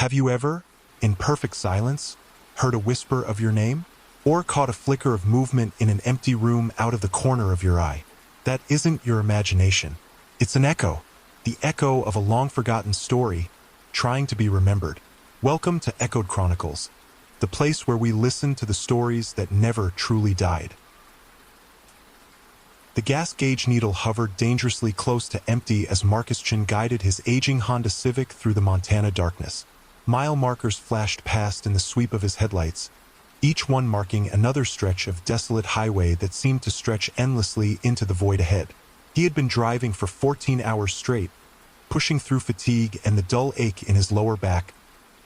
Have you ever, in perfect silence, heard a whisper of your name? Or caught a flicker of movement in an empty room out of the corner of your eye? That isn't your imagination. It's an echo. The echo of a long-forgotten story, trying to be remembered. Welcome to Echoed Chronicles, the place where we listen to the stories that never truly died. The gas gauge needle hovered dangerously close to empty as Marcus Chen guided his aging Honda Civic through the Montana darkness. Mile markers flashed past in the sweep of his headlights, each one marking another stretch of desolate highway that seemed to stretch endlessly into the void ahead. He had been driving for 14 hours straight, pushing through fatigue and the dull ache in his lower back,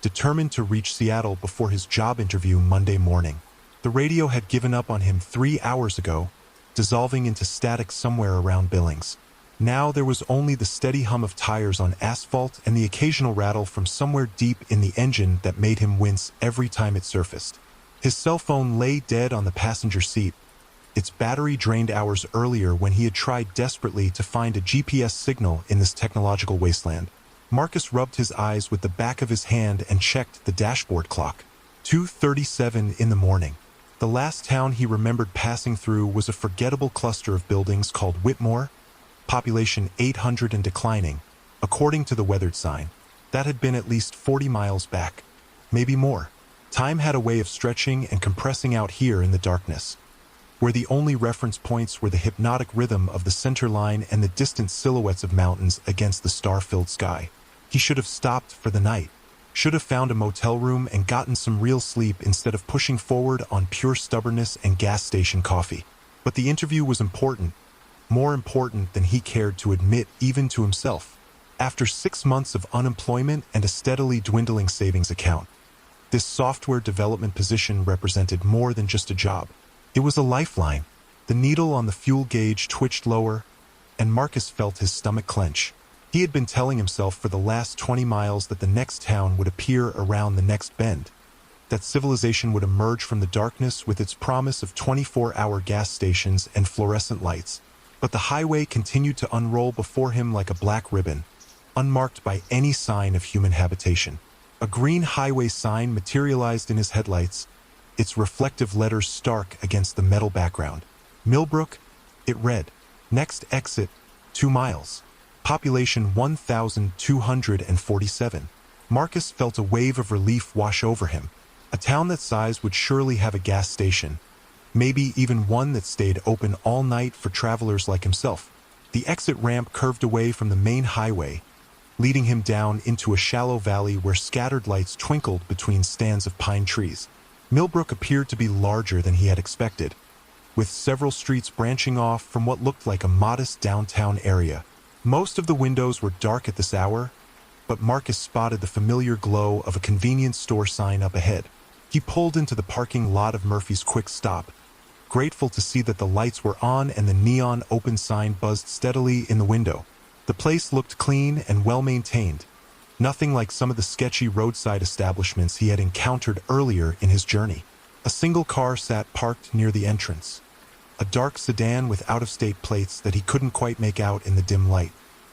determined to reach Seattle before his job interview Monday morning. The radio had given up on him 3 hours ago, dissolving into static somewhere around Billings. Now there was only the steady hum of tires on asphalt and the occasional rattle from somewhere deep in the engine that made him wince every time it surfaced. His cell phone lay dead on the passenger seat, its battery drained hours earlier when he had tried desperately to find a GPS signal in this technological wasteland. Marcus rubbed his eyes with the back of his hand and checked the dashboard clock. 2:37 in the morning. The last town he remembered passing through was a forgettable cluster of buildings called Whitmore, population 800 and declining, according to the weathered sign. That had been at least 40 miles back, maybe more. Time had a way of stretching and compressing out here in the darkness, where the only reference points were the hypnotic rhythm of the center line and the distant silhouettes of mountains against the star-filled sky. He should have stopped for the night, should have found a motel room and gotten some real sleep instead of pushing forward on pure stubbornness and gas station coffee. But the interview was important, more important than he cared to admit even to himself. After 6 months of unemployment and a steadily dwindling savings account, this software development position represented more than just a job. It was a lifeline. The needle on the fuel gauge twitched lower, and Marcus felt his stomach clench. He had been telling himself for the last 20 miles that the next town would appear around the next bend, that civilization would emerge from the darkness with its promise of 24-hour gas stations and fluorescent lights. But the highway continued to unroll before him like a black ribbon, unmarked by any sign of human habitation. A green highway sign materialized in his headlights, its reflective letters stark against the metal background. Millbrook, it read. Next exit, 2 miles. Population 1,247. Marcus felt a wave of relief wash over him. A town that size would surely have a gas station, maybe even one that stayed open all night for travelers like himself. The exit ramp curved away from the main highway, leading him down into a shallow valley where scattered lights twinkled between stands of pine trees. Millbrook appeared to be larger than he had expected, with several streets branching off from what looked like a modest downtown area. Most of the windows were dark at this hour, but Marcus spotted the familiar glow of a convenience store sign up ahead. He pulled into the parking lot of Murphy's Quick Stop, grateful to see that the lights were on and the neon open sign buzzed steadily in the window. The place looked clean and well-maintained, nothing like some of the sketchy roadside establishments he had encountered earlier in his journey. A single car sat parked near the entrance, a dark sedan with out-of-state plates that he couldn't quite make out in the dim light.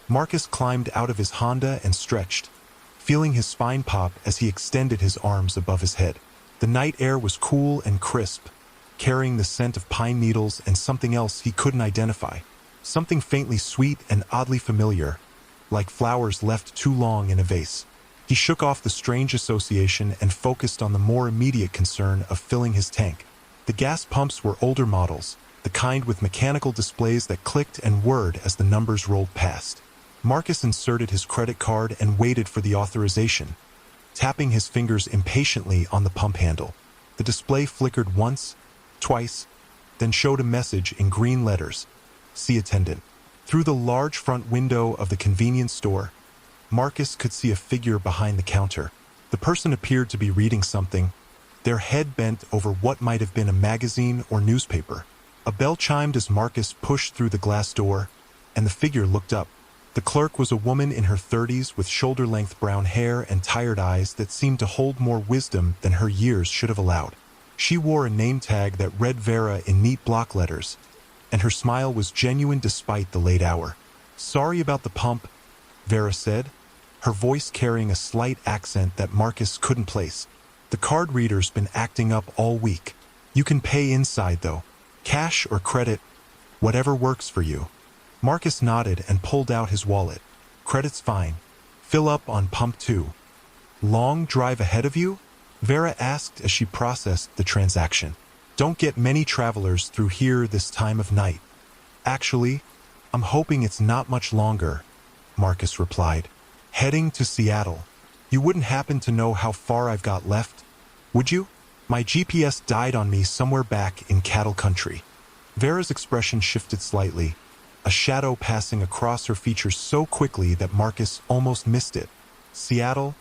Marcus climbed out of his Honda and stretched, feeling his spine pop as he extended his arms above his head. The night air was cool and crisp, carrying the scent of pine needles and something else he couldn't identify. Something faintly sweet and oddly familiar, like flowers left too long in a vase. He shook off the strange association and focused on the more immediate concern of filling his tank. The gas pumps were older models, the kind with mechanical displays that clicked and whirred as the numbers rolled past. Marcus inserted his credit card and waited for the authorization, tapping his fingers impatiently on the pump handle. The display flickered once, twice, then showed a message in green letters, "See attendant." Through the large front window of the convenience store, Marcus could see a figure behind the counter. The person appeared to be reading something, their head bent over what might have been a magazine or newspaper. A bell chimed as Marcus pushed through the glass door, and the figure looked up. The clerk was a woman in her 30s with shoulder-length brown hair and tired eyes that seemed to hold more wisdom than her years should have allowed. She wore a name tag that read Vera in neat block letters, and her smile was genuine despite the late hour. "Sorry about the pump," Vera said, her voice carrying a slight accent that Marcus couldn't place. "The card reader's been acting up all week. You can pay inside, though. Cash or credit, whatever works for you." Marcus nodded and pulled out his wallet. "Credit's fine. Fill up on pump 2. "Long drive ahead of you?" Vera asked as she processed the transaction. "Don't get many travelers through here this time of night." "Actually, I'm hoping it's not much longer," Marcus replied. "Heading to Seattle. You wouldn't happen to know how far I've got left, would you? My GPS died on me somewhere back in cattle country." Vera's expression shifted slightly, a shadow passing across her features so quickly that Marcus almost missed it. "Seattle?"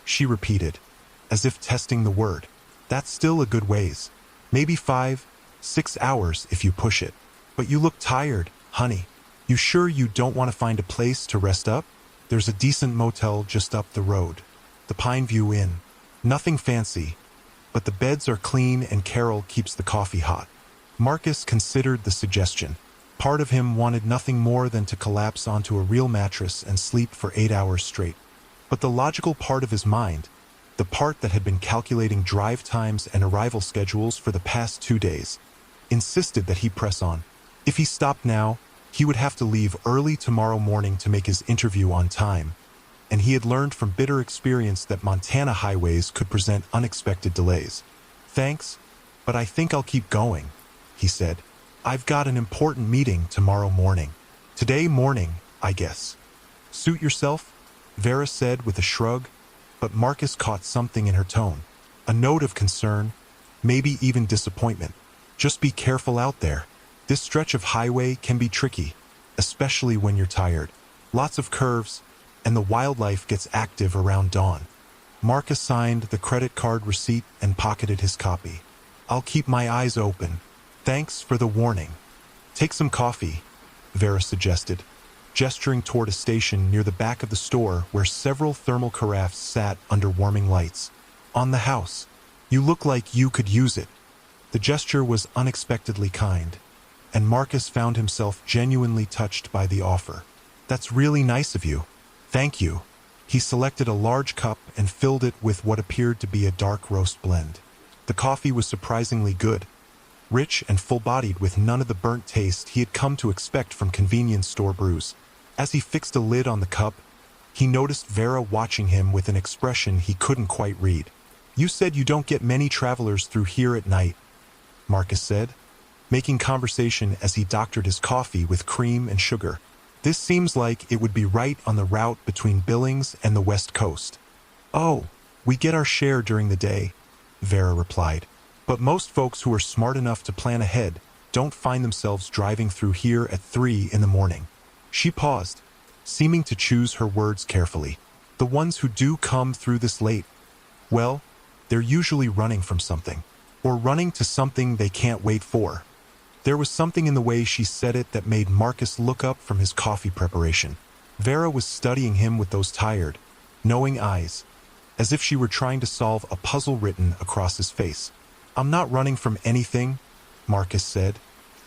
she repeated, as if testing the word. "That's still a good ways. Maybe 5, 6 hours if you push it. But you look tired, honey. You sure you don't want to find a place to rest up? There's a decent motel just up the road. The Pineview Inn. Nothing fancy, but the beds are clean and Carol keeps the coffee hot." Marcus considered the suggestion. Part of him wanted nothing more than to collapse onto a real mattress and sleep for 8 hours straight. But the logical part of his mind, the part that had been calculating drive times and arrival schedules for the past 2 days, insisted that he press on. If he stopped now, he would have to leave early tomorrow morning to make his interview on time, and he had learned from bitter experience that Montana highways could present unexpected delays. "Thanks, but I think I'll keep going," he said. "I've got an important meeting tomorrow morning. Today morning, I guess." "Suit yourself," Vera said with a shrug, but Marcus caught something in her tone. A note of concern, maybe even disappointment. "Just be careful out there. This stretch of highway can be tricky, especially when you're tired. Lots of curves, and the wildlife gets active around dawn." Marcus signed the credit card receipt and pocketed his copy. "I'll keep my eyes open. Thanks for the warning." "Take some coffee," Vera suggested, gesturing toward a station near the back of the store where several thermal carafes sat under warming lights. "On the house. You look like you could use it." The gesture was unexpectedly kind, and Marcus found himself genuinely touched by the offer. "That's really nice of you. Thank you." He selected a large cup and filled it with what appeared to be a dark roast blend. The coffee was surprisingly good, rich and full-bodied with none of the burnt taste he had come to expect from convenience store brews. As he fixed a lid on the cup, he noticed Vera watching him with an expression he couldn't quite read. "You said you don't get many travelers through here at night," Marcus said, making conversation as he doctored his coffee with cream and sugar. "This seems like it would be right on the route between Billings and the West Coast." "Oh, we get our share during the day," Vera replied. "But most folks who are smart enough to plan ahead don't find themselves driving through here at 3 in the morning." She paused, seeming to choose her words carefully. "The ones who do come through this late, well, they're usually running from something, or running to something they can't wait for." There was something in the way she said it that made Marcus look up from his coffee preparation. Vera was studying him with those tired, knowing eyes, as if she were trying to solve a puzzle written across his face. "I'm not running from anything," Marcus said,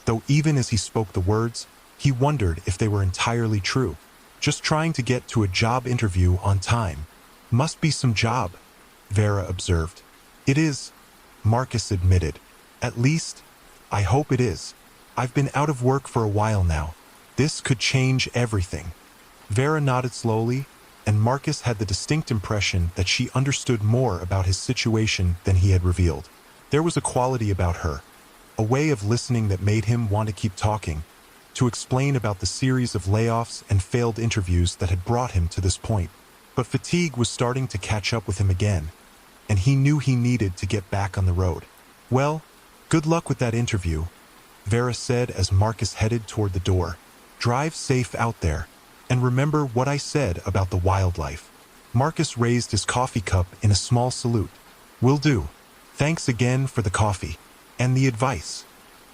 though even as he spoke the words, he wondered if they were entirely true. "Just trying to get to a job interview on time." "Must be some job," Vera observed. "It is," Marcus admitted. "At least, I hope it is. I've been out of work for a while now. This could change everything." Vera nodded slowly, and Marcus had the distinct impression that she understood more about his situation than he had revealed. There was a quality about her, a way of listening that made him want to keep talking, to explain about the series of layoffs and failed interviews that had brought him to this point. But fatigue was starting to catch up with him again, and he knew he needed to get back on the road. "Well, good luck with that interview," Vera said as Marcus headed toward the door. "Drive safe out there, and remember what I said about the wildlife." Marcus raised his coffee cup in a small salute. "Will do. Thanks again for the coffee and the advice."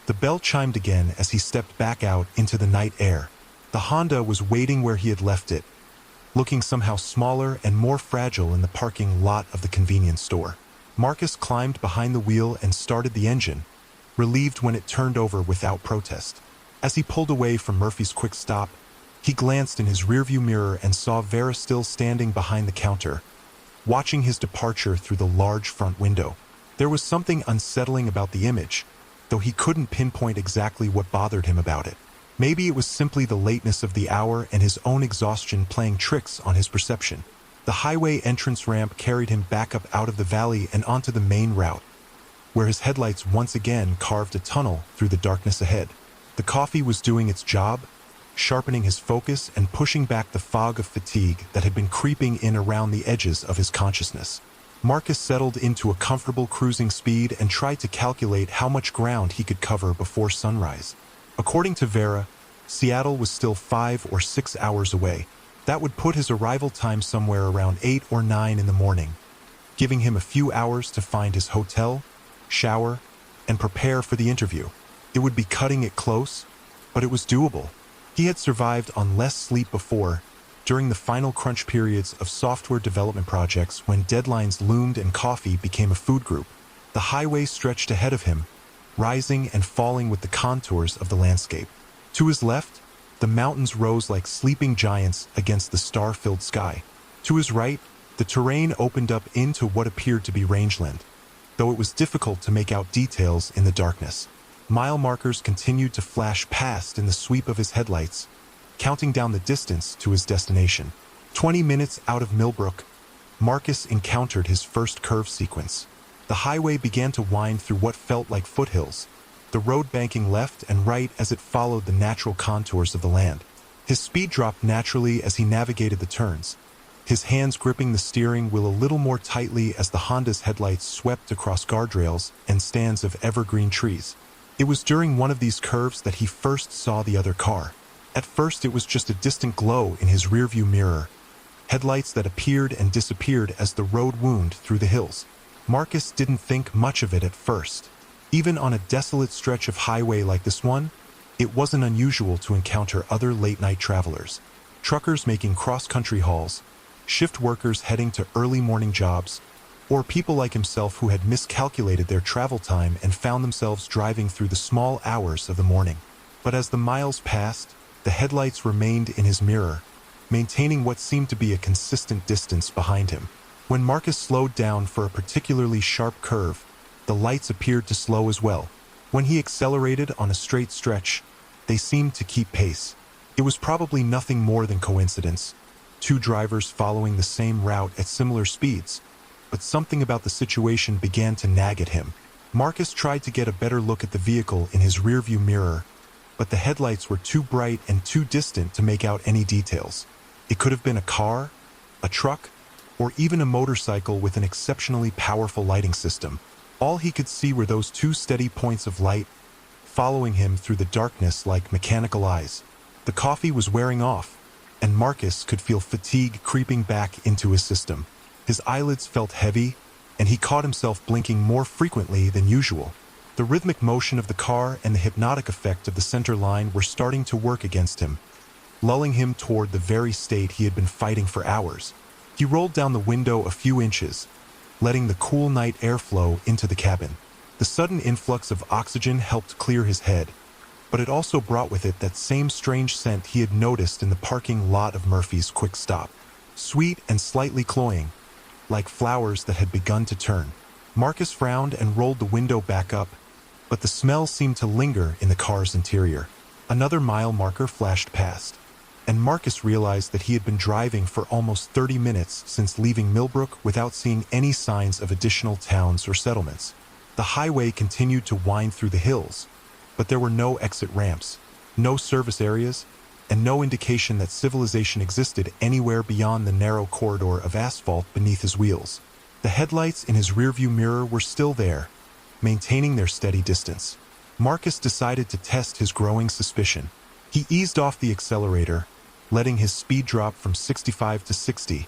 The bell chimed again as he stepped back out into the night air. The Honda was waiting where he had left it, looking somehow smaller and more fragile in the parking lot of the convenience store. Marcus climbed behind the wheel and started the engine, relieved when it turned over without protest. As he pulled away from Murphy's quick stop, He glanced in his rearview mirror and saw Vera still standing behind the counter, watching his departure through the large front window. There was something unsettling about the image, though he couldn't pinpoint exactly what bothered him about it. Maybe it was simply the lateness of the hour and his own exhaustion playing tricks on his perception. The highway entrance ramp carried him back up out of the valley and onto the main route, where his headlights once again carved a tunnel through the darkness ahead. The coffee was doing its job, sharpening his focus and pushing back the fog of fatigue that had been creeping in around the edges of his consciousness. Marcus settled into a comfortable cruising speed and tried to calculate how much ground he could cover before sunrise. According to Vera, Seattle was still 5 or 6 hours away. That would put his arrival time somewhere around 8 or 9 in the morning, giving him a few hours to find his hotel, shower, and prepare for the interview. It would be cutting it close, but it was doable. He had survived on less sleep before, during the final crunch periods of software development projects when deadlines loomed and coffee became a food group. The highway stretched ahead of him, rising and falling with the contours of the landscape. To his left, the mountains rose like sleeping giants against the star-filled sky. To his right, the terrain opened up into what appeared to be rangeland, though it was difficult to make out details in the darkness. Mile markers continued to flash past in the sweep of his headlights, counting down the distance to his destination. 20 minutes out of Millbrook, Marcus encountered his first curve sequence. The highway began to wind through what felt like foothills, the road banking left and right as it followed the natural contours of the land. His speed dropped naturally as he navigated the turns, his hands gripping the steering wheel a little more tightly as the Honda's headlights swept across guardrails and stands of evergreen trees. It was during one of these curves that he first saw the other car. At first it was just a distant glow in his rearview mirror, headlights that appeared and disappeared as the road wound through the hills. Marcus didn't think much of it at first. Even on a desolate stretch of highway like this one, it wasn't unusual to encounter other late-night travelers. Truckers making cross-country hauls, shift workers heading to early morning jobs, or people like himself who had miscalculated their travel time and found themselves driving through the small hours of the morning. But as the miles passed, the headlights remained in his mirror, maintaining what seemed to be a consistent distance behind him. When Marcus slowed down for a particularly sharp curve, the lights appeared to slow as well. When he accelerated on a straight stretch, they seemed to keep pace. It was probably nothing more than coincidence, two drivers following the same route at similar speeds, but something about the situation began to nag at him. Marcus tried to get a better look at the vehicle in his rearview mirror, but the headlights were too bright and too distant to make out any details. It could have been a car, a truck, or even a motorcycle with an exceptionally powerful lighting system. All he could see were those two steady points of light, following him through the darkness like mechanical eyes. The coffee was wearing off, and Marcus could feel fatigue creeping back into his system. His eyelids felt heavy, and he caught himself blinking more frequently than usual. The rhythmic motion of the car and the hypnotic effect of the center line were starting to work against him, lulling him toward the very state he had been fighting for hours. He rolled down the window a few inches, letting the cool night air flow into the cabin. The sudden influx of oxygen helped clear his head, but it also brought with it that same strange scent he had noticed in the parking lot of Murphy's Quick Stop. Sweet and slightly cloying, like flowers that had begun to turn. Marcus frowned and rolled the window back up, but the smell seemed to linger in the car's interior. Another mile marker flashed past, and Marcus realized that he had been driving for almost 30 minutes since leaving Millbrook without seeing any signs of additional towns or settlements. The highway continued to wind through the hills, but there were no exit ramps, no service areas, and no indication that civilization existed anywhere beyond the narrow corridor of asphalt beneath his wheels. The headlights in his rearview mirror were still there, maintaining their steady distance. Marcus decided to test his growing suspicion. He eased off the accelerator, letting his speed drop from 65 to 60,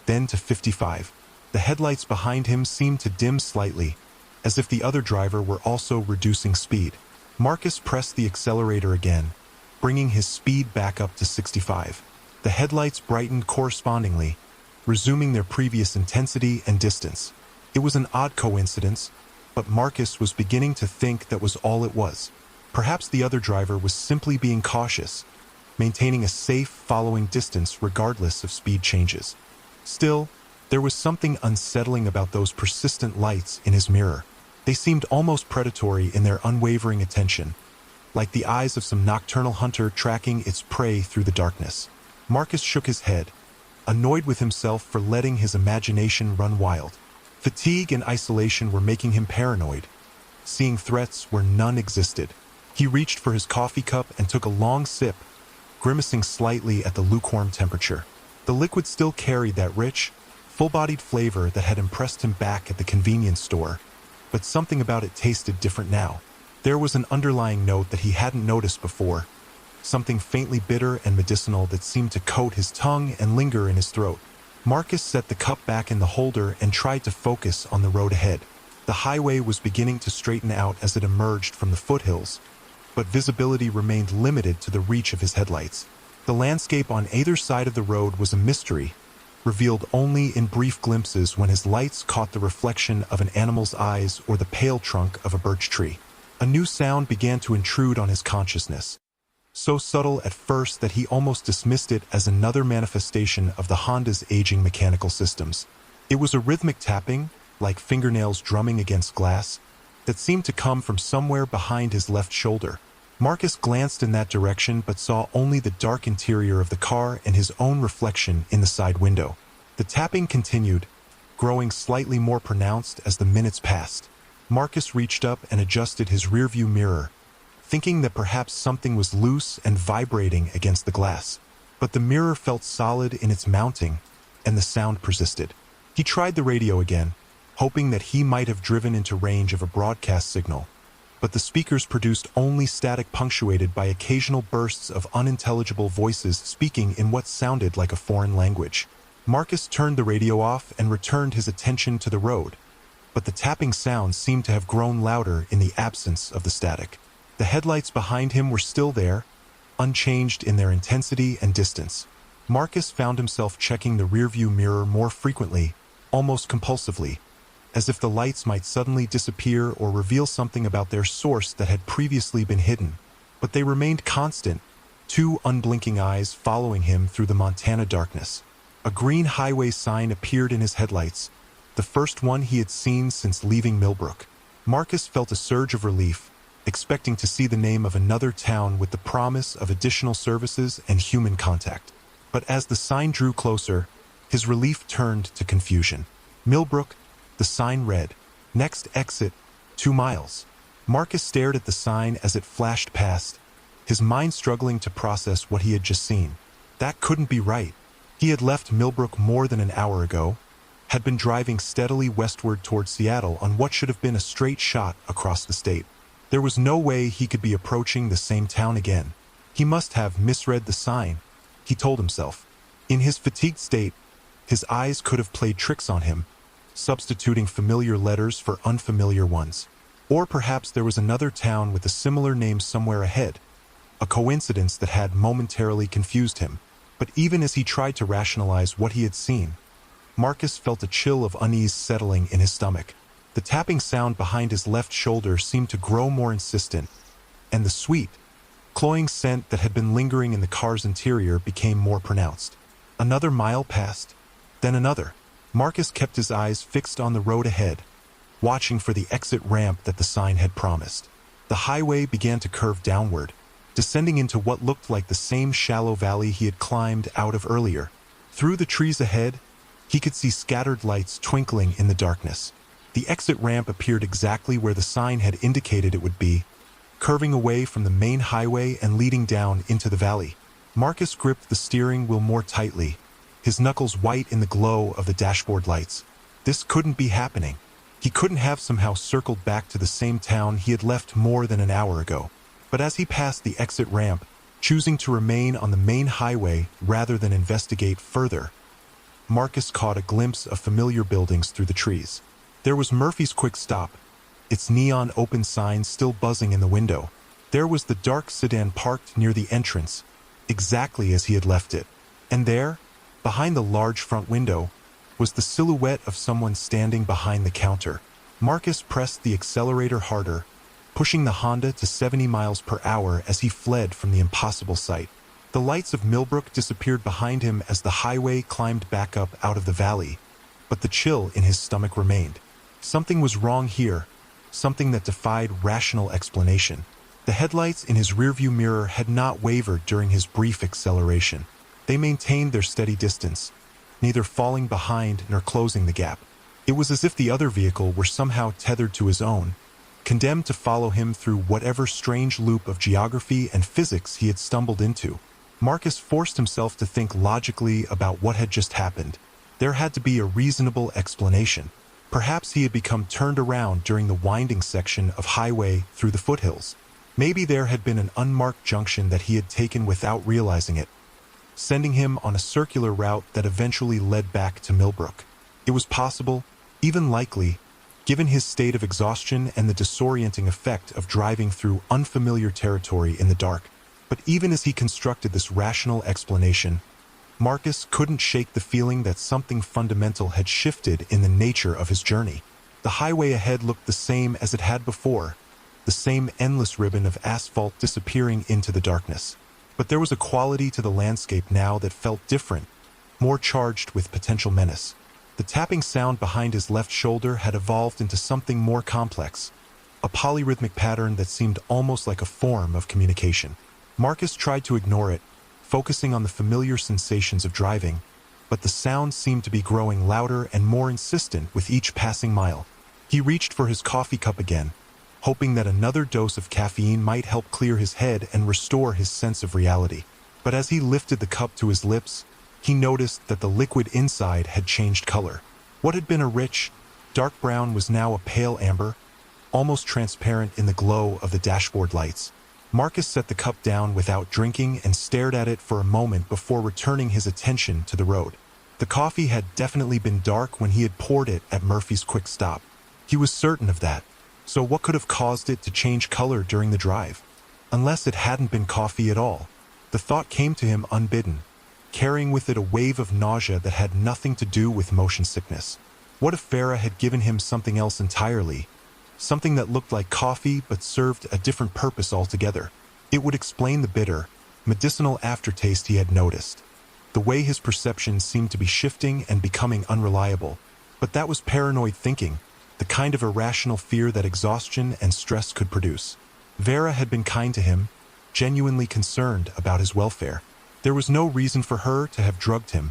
then to 55. The headlights behind him seemed to dim slightly, as if the other driver were also reducing speed. Marcus pressed the accelerator again, bringing his speed back up to 65. The headlights brightened correspondingly, resuming their previous intensity and distance. It was an odd coincidence, but Marcus was beginning to think that was all it was. Perhaps the other driver was simply being cautious, maintaining a safe, following distance regardless of speed changes. Still, there was something unsettling about those persistent lights in his mirror. They seemed almost predatory in their unwavering attention, like the eyes of some nocturnal hunter tracking its prey through the darkness. Marcus shook his head, annoyed with himself for letting his imagination run wild. Fatigue and isolation were making him paranoid, seeing threats where none existed. He reached for his coffee cup and took a long sip, grimacing slightly at the lukewarm temperature. The liquid still carried that rich, full-bodied flavor that had impressed him back at the convenience store, but something about it tasted different now. There was an underlying note that he hadn't noticed before, something faintly bitter and medicinal that seemed to coat his tongue and linger in his throat. Marcus set the cup back in the holder and tried to focus on the road ahead. The highway was beginning to straighten out as it emerged from the foothills, but visibility remained limited to the reach of his headlights. The landscape on either side of the road was a mystery, revealed only in brief glimpses when his lights caught the reflection of an animal's eyes or the pale trunk of a birch tree. A new sound began to intrude on his consciousness, so subtle at first that he almost dismissed it as another manifestation of the Honda's aging mechanical systems. It was a rhythmic tapping, like fingernails drumming against glass, that seemed to come from somewhere behind his left shoulder. Marcus glanced in that direction but saw only the dark interior of the car and his own reflection in the side window. The tapping continued, growing slightly more pronounced as the minutes passed. Marcus reached up and adjusted his rearview mirror, thinking that perhaps something was loose and vibrating against the glass. But the mirror felt solid in its mounting, and the sound persisted. He tried the radio again, hoping that he might have driven into range of a broadcast signal, but the speakers produced only static punctuated by occasional bursts of unintelligible voices speaking in what sounded like a foreign language. Marcus turned the radio off and returned his attention to the road, but the tapping sound seemed to have grown louder in the absence of the static. The headlights behind him were still there, unchanged in their intensity and distance. Marcus found himself checking the rearview mirror more frequently, almost compulsively, as if the lights might suddenly disappear or reveal something about their source that had previously been hidden. But they remained constant, two unblinking eyes following him through the Montana darkness. A green highway sign appeared in his headlights, the first one he had seen since leaving Millbrook. Marcus felt a surge of relief, expecting to see the name of another town with the promise of additional services and human contact. But as the sign drew closer, his relief turned to confusion. Millbrook, the sign read, "Next exit, 2 miles." Marcus stared at the sign as it flashed past, his mind struggling to process what he had just seen. That couldn't be right. He had left Millbrook more than an hour ago, had been driving steadily westward toward Seattle on what should have been a straight shot across the state. There was no way he could be approaching the same town again. He must have misread the sign, he told himself. In his fatigued state, his eyes could have played tricks on him, substituting familiar letters for unfamiliar ones. Or perhaps there was another town with a similar name somewhere ahead, a coincidence that had momentarily confused him. But even as he tried to rationalize what he had seen, Marcus felt a chill of unease settling in his stomach. The tapping sound behind his left shoulder seemed to grow more insistent, and the sweet, cloying scent that had been lingering in the car's interior became more pronounced. Another mile passed, then another. Marcus kept his eyes fixed on the road ahead, watching for the exit ramp that the sign had promised. The highway began to curve downward, descending into what looked like the same shallow valley he had climbed out of earlier. Through the trees ahead, he could see scattered lights twinkling in the darkness. The exit ramp appeared exactly where the sign had indicated it would be, curving away from the main highway and leading down into the valley. Marcus gripped the steering wheel more tightly, his knuckles white in the glow of the dashboard lights. This couldn't be happening. He couldn't have somehow circled back to the same town he had left more than an hour ago. But as he passed the exit ramp, choosing to remain on the main highway rather than investigate further, Marcus caught a glimpse of familiar buildings through the trees. There was Murphy's Quick Stop, its neon open sign still buzzing in the window. There was the dark sedan parked near the entrance, exactly as he had left it. And there, behind the large front window, was the silhouette of someone standing behind the counter. Marcus pressed the accelerator harder, pushing the Honda to 70 miles per hour as he fled from the impossible sight. The lights of Millbrook disappeared behind him as the highway climbed back up out of the valley, but the chill in his stomach remained. Something was wrong here, something that defied rational explanation. The headlights in his rearview mirror had not wavered during his brief acceleration. They maintained their steady distance, neither falling behind nor closing the gap. It was as if the other vehicle were somehow tethered to his own, condemned to follow him through whatever strange loop of geography and physics he had stumbled into. Marcus forced himself to think logically about what had just happened. There had to be a reasonable explanation. Perhaps he had become turned around during the winding section of highway through the foothills. Maybe there had been an unmarked junction that he had taken without realizing it, sending him on a circular route that eventually led back to Millbrook. It was possible, even likely, given his state of exhaustion and the disorienting effect of driving through unfamiliar territory in the dark. But even as he constructed this rational explanation, Marcus couldn't shake the feeling that something fundamental had shifted in the nature of his journey. The highway ahead looked the same as it had before, the same endless ribbon of asphalt disappearing into the darkness. But there was a quality to the landscape now that felt different, more charged with potential menace. The tapping sound behind his left shoulder had evolved into something more complex, a polyrhythmic pattern that seemed almost like a form of communication. Marcus tried to ignore it, focusing on the familiar sensations of driving, but the sound seemed to be growing louder and more insistent with each passing mile. He reached for his coffee cup again, hoping that another dose of caffeine might help clear his head and restore his sense of reality. But as he lifted the cup to his lips, he noticed that the liquid inside had changed color. What had been a rich, dark brown was now a pale amber, almost transparent in the glow of the dashboard lights. Marcus set the cup down without drinking and stared at it for a moment before returning his attention to the road. The coffee had definitely been dark when he had poured it at Murphy's Quick Stop. He was certain of that. So what could have caused it to change color during the drive? Unless it hadn't been coffee at all. The thought came to him unbidden, carrying with it a wave of nausea that had nothing to do with motion sickness. What if Farah had given him something else entirely? Something that looked like coffee but served a different purpose altogether. It would explain the bitter, medicinal aftertaste he had noticed. The way his perceptions seemed to be shifting and becoming unreliable. But that was paranoid thinking, the kind of irrational fear that exhaustion and stress could produce. Vera had been kind to him, genuinely concerned about his welfare. There was no reason for her to have drugged him,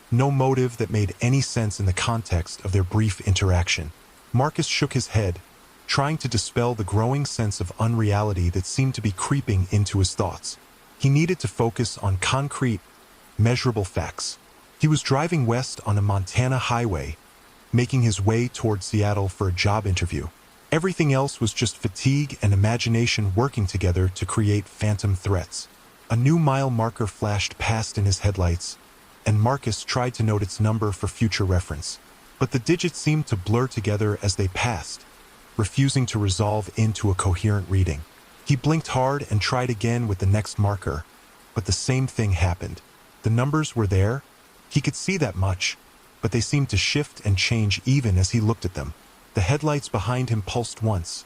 no motive that made any sense in the context of their brief interaction. Marcus shook his head, trying to dispel the growing sense of unreality that seemed to be creeping into his thoughts. He needed to focus on concrete, measurable facts. He was driving west on a Montana highway, making his way toward Seattle for a job interview. Everything else was just fatigue and imagination working together to create phantom threats. A new mile marker flashed past in his headlights, and Marcus tried to note its number for future reference. But the digits seemed to blur together as they passed, refusing to resolve into a coherent reading. He blinked hard and tried again with the next marker, but the same thing happened. The numbers were there, he could see that much, but they seemed to shift and change even as he looked at them. The headlights behind him pulsed once,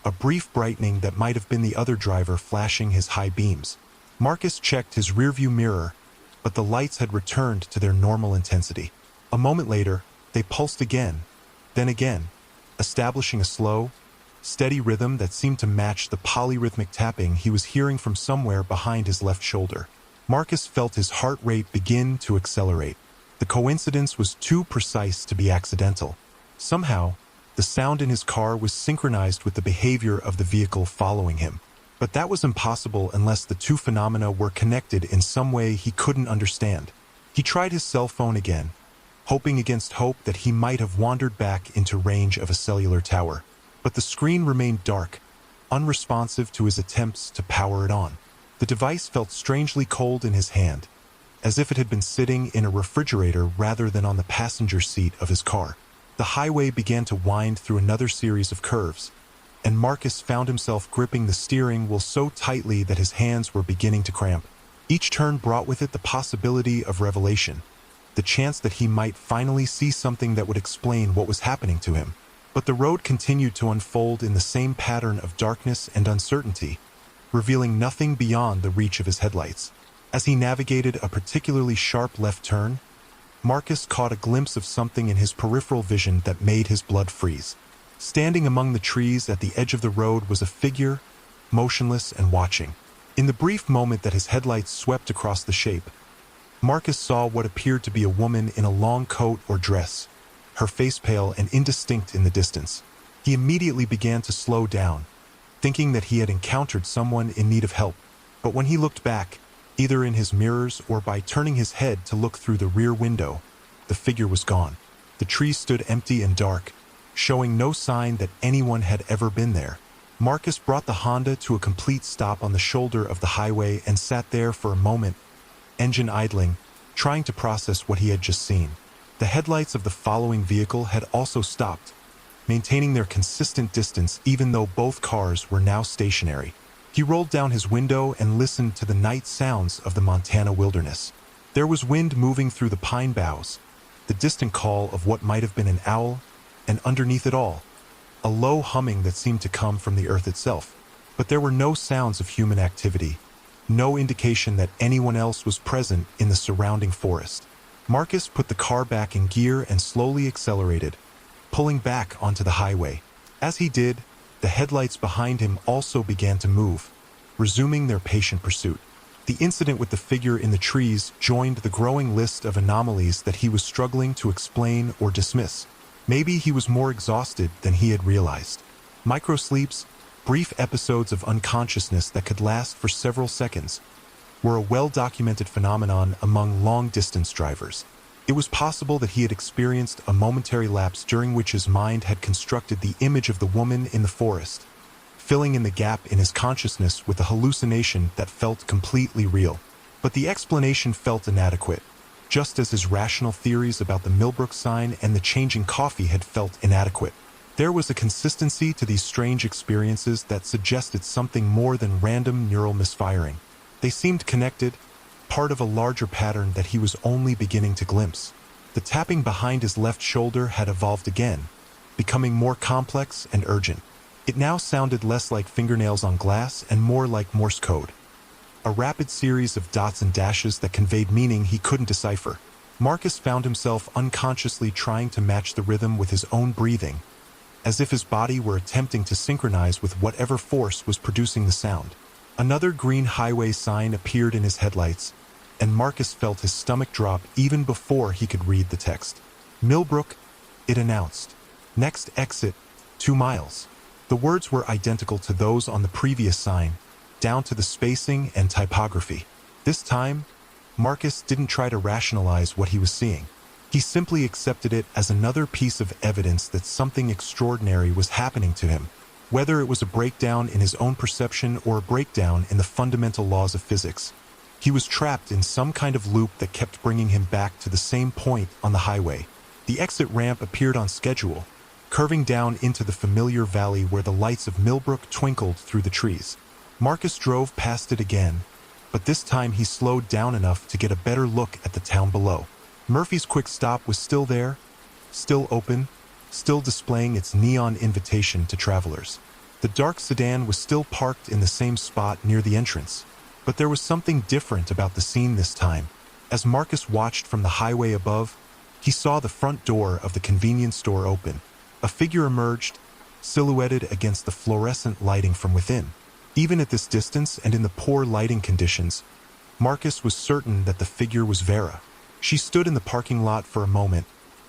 a brief brightening that might have been the other driver flashing his high beams. Marcus checked his rearview mirror, but the lights had returned to their normal intensity. A moment later, they pulsed again, then again, establishing a slow, steady rhythm that seemed to match the polyrhythmic tapping he was hearing from somewhere behind his left shoulder. Marcus felt his heart rate begin to accelerate. The coincidence was too precise to be accidental. Somehow, the sound in his car was synchronized with the behavior of the vehicle following him. But that was impossible unless the two phenomena were connected in some way he couldn't understand. He tried his cell phone again, hoping against hope that he might have wandered back into range of a cellular tower. But the screen remained dark, unresponsive to his attempts to power it on. The device felt strangely cold in his hand, as if it had been sitting in a refrigerator rather than on the passenger seat of his car. The highway began to wind through another series of curves, and Marcus found himself gripping the steering wheel so tightly that his hands were beginning to cramp. Each turn brought with it the possibility of revelation, the chance that he might finally see something that would explain what was happening to him. But the road continued to unfold in the same pattern of darkness and uncertainty, revealing nothing beyond the reach of his headlights. As he navigated a particularly sharp left turn, Marcus caught a glimpse of something in his peripheral vision that made his blood freeze. Standing among the trees at the edge of the road was a figure, motionless and watching. In the brief moment that his headlights swept across the shape, Marcus saw what appeared to be a woman in a long coat or dress, her face pale and indistinct in the distance. He immediately began to slow down, thinking that he had encountered someone in need of help. But when he looked back, either in his mirrors or by turning his head to look through the rear window, the figure was gone. The trees stood empty and dark, showing no sign that anyone had ever been there. Marcus brought the Honda to a complete stop on the shoulder of the highway and sat there for a moment, engine idling, trying to process what he had just seen. The headlights of the following vehicle had also stopped, maintaining their consistent distance even though both cars were now stationary. He rolled down his window and listened to the night sounds of the Montana wilderness. There was wind moving through the pine boughs, the distant call of what might have been an owl, and underneath it all, a low humming that seemed to come from the earth itself. But there were no sounds of human activity, no indication that anyone else was present in the surrounding forest. Marcus put the car back in gear and slowly accelerated, pulling back onto the highway. As he did, the headlights behind him also began to move, resuming their patient pursuit. The incident with the figure in the trees joined the growing list of anomalies that he was struggling to explain or dismiss. Maybe he was more exhausted than he had realized. Microsleeps, brief episodes of unconsciousness that could last for several seconds, were a well-documented phenomenon among long-distance drivers. It was possible that he had experienced a momentary lapse during which his mind had constructed the image of the woman in the forest, filling in the gap in his consciousness with a hallucination that felt completely real. But the explanation felt inadequate, just as his rational theories about the Millbrook sign and the changing coffee had felt inadequate. There was a consistency to these strange experiences that suggested something more than random neural misfiring. They seemed connected, part of a larger pattern that he was only beginning to glimpse. The tapping behind his left shoulder had evolved again, becoming more complex and urgent. It now sounded less like fingernails on glass and more like Morse code, a rapid series of dots and dashes that conveyed meaning he couldn't decipher. Marcus found himself unconsciously trying to match the rhythm with his own breathing, as if his body were attempting to synchronize with whatever force was producing the sound. Another green highway sign appeared in his headlights, and Marcus felt his stomach drop even before he could read the text. Millbrook, it announced. Next exit, 2 miles. The words were identical to those on the previous sign, down to the spacing and typography. This time, Marcus didn't try to rationalize what he was seeing. He simply accepted it as another piece of evidence that something extraordinary was happening to him, whether it was a breakdown in his own perception or a breakdown in the fundamental laws of physics. He was trapped in some kind of loop that kept bringing him back to the same point on the highway. The exit ramp appeared on schedule, curving down into the familiar valley where the lights of Millbrook twinkled through the trees. Marcus drove past it again, but this time he slowed down enough to get a better look at the town below. Murphy's Quick Stop was still there, still open, still displaying its neon invitation to travelers. The dark sedan was still parked in the same spot near the entrance, but there was something different about the scene this time. As Marcus watched from the highway above, he saw the front door of the convenience store open. A figure emerged, silhouetted against the fluorescent lighting from within. Even at this distance and in the poor lighting conditions, Marcus was certain that the figure was Vera. She stood in the parking lot for a moment,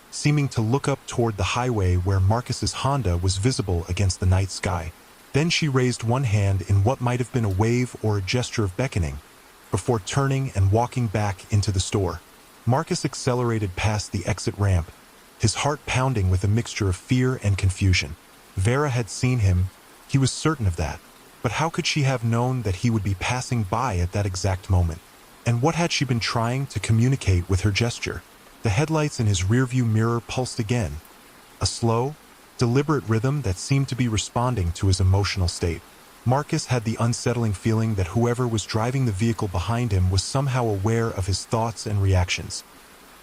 seeming to look up toward the highway where Marcus's Honda was visible against the night sky. Then she raised one hand in what might have been a wave or a gesture of beckoning, before turning and walking back into the store. Marcus accelerated past the exit ramp, his heart pounding with a mixture of fear and confusion. Vera had seen him, he was certain of that, but how could she have known that he would be passing by at that exact moment? And what had she been trying to communicate with her gesture? The headlights in his rearview mirror pulsed again, a slow, deliberate rhythm that seemed to be responding to his emotional state. Marcus had the unsettling feeling that whoever was driving the vehicle behind him was somehow aware of his thoughts and reactions,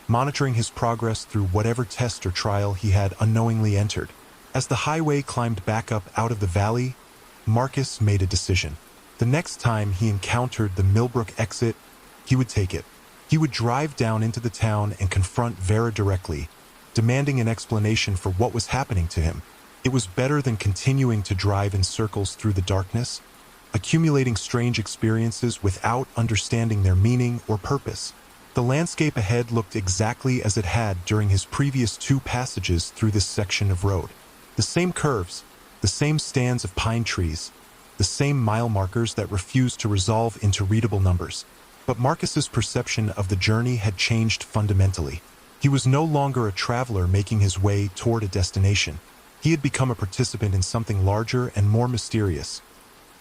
monitoring his progress through whatever test or trial he had unknowingly entered. As the highway climbed back up out of the valley, Marcus made a decision. The next time he encountered the Millbrook exit, he would take it. He would drive down into the town and confront Vera directly, demanding an explanation for what was happening to him. It was better than continuing to drive in circles through the darkness, accumulating strange experiences without understanding their meaning or purpose. The landscape ahead looked exactly as it had during his previous 2 passages through this section of road. The same curves, the same stands of pine trees, the same mile markers that refused to resolve into readable numbers. But Marcus's perception of the journey had changed fundamentally. He was no longer a traveler making his way toward a destination. He had become a participant in something larger and more mysterious.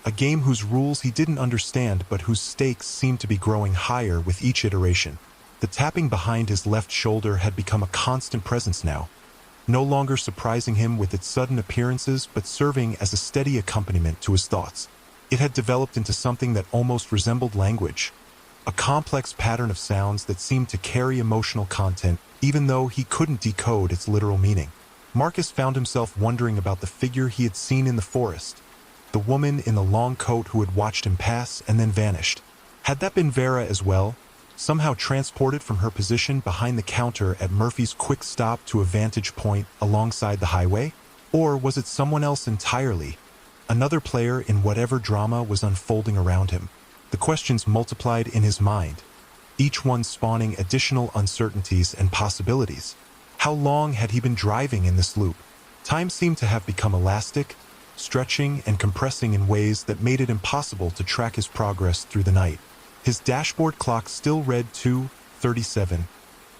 A game whose rules he didn't understand but whose stakes seemed to be growing higher with each iteration. The tapping behind his left shoulder had become a constant presence now, no longer surprising him with its sudden appearances but serving as a steady accompaniment to his thoughts. It had developed into something that almost resembled language, a complex pattern of sounds that seemed to carry emotional content even though he couldn't decode its literal meaning. Marcus found himself wondering about the figure he had seen in the forest, the woman in the long coat who had watched him pass and then vanished. Had that been Vera as well, somehow transported from her position behind the counter at Murphy's quick stop to a vantage point alongside the highway? Or was it someone else entirely, another player in whatever drama was unfolding around him? The questions multiplied in his mind, each one spawning additional uncertainties and possibilities. How long had he been driving in this loop? Time seemed to have become elastic, stretching and compressing in ways that made it impossible to track his progress through the night. His dashboard clock still read 2:37,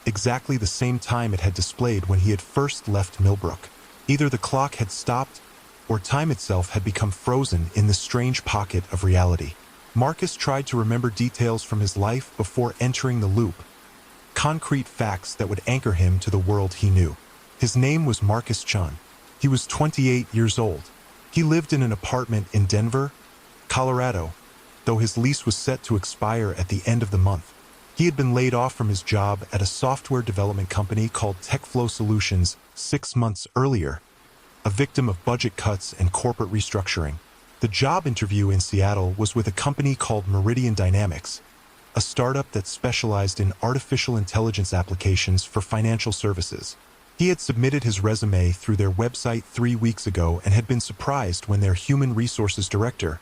exactly the same time it had displayed when he had first left Millbrook. Either the clock had stopped, or time itself had become frozen in this strange pocket of reality. Marcus tried to remember details from his life before entering the loop, concrete facts that would anchor him to the world he knew. His name was Marcus Chen. He was 28 years old. He lived in an apartment in Denver, Colorado, though his lease was set to expire at the end of the month. He had been laid off from his job at a software development company called TechFlow Solutions 6 months earlier, a victim of budget cuts and corporate restructuring. The job interview in Seattle was with a company called Meridian Dynamics, a startup that specialized in artificial intelligence applications for financial services. He had submitted his resume through their website 3 weeks ago and had been surprised when their human resources director,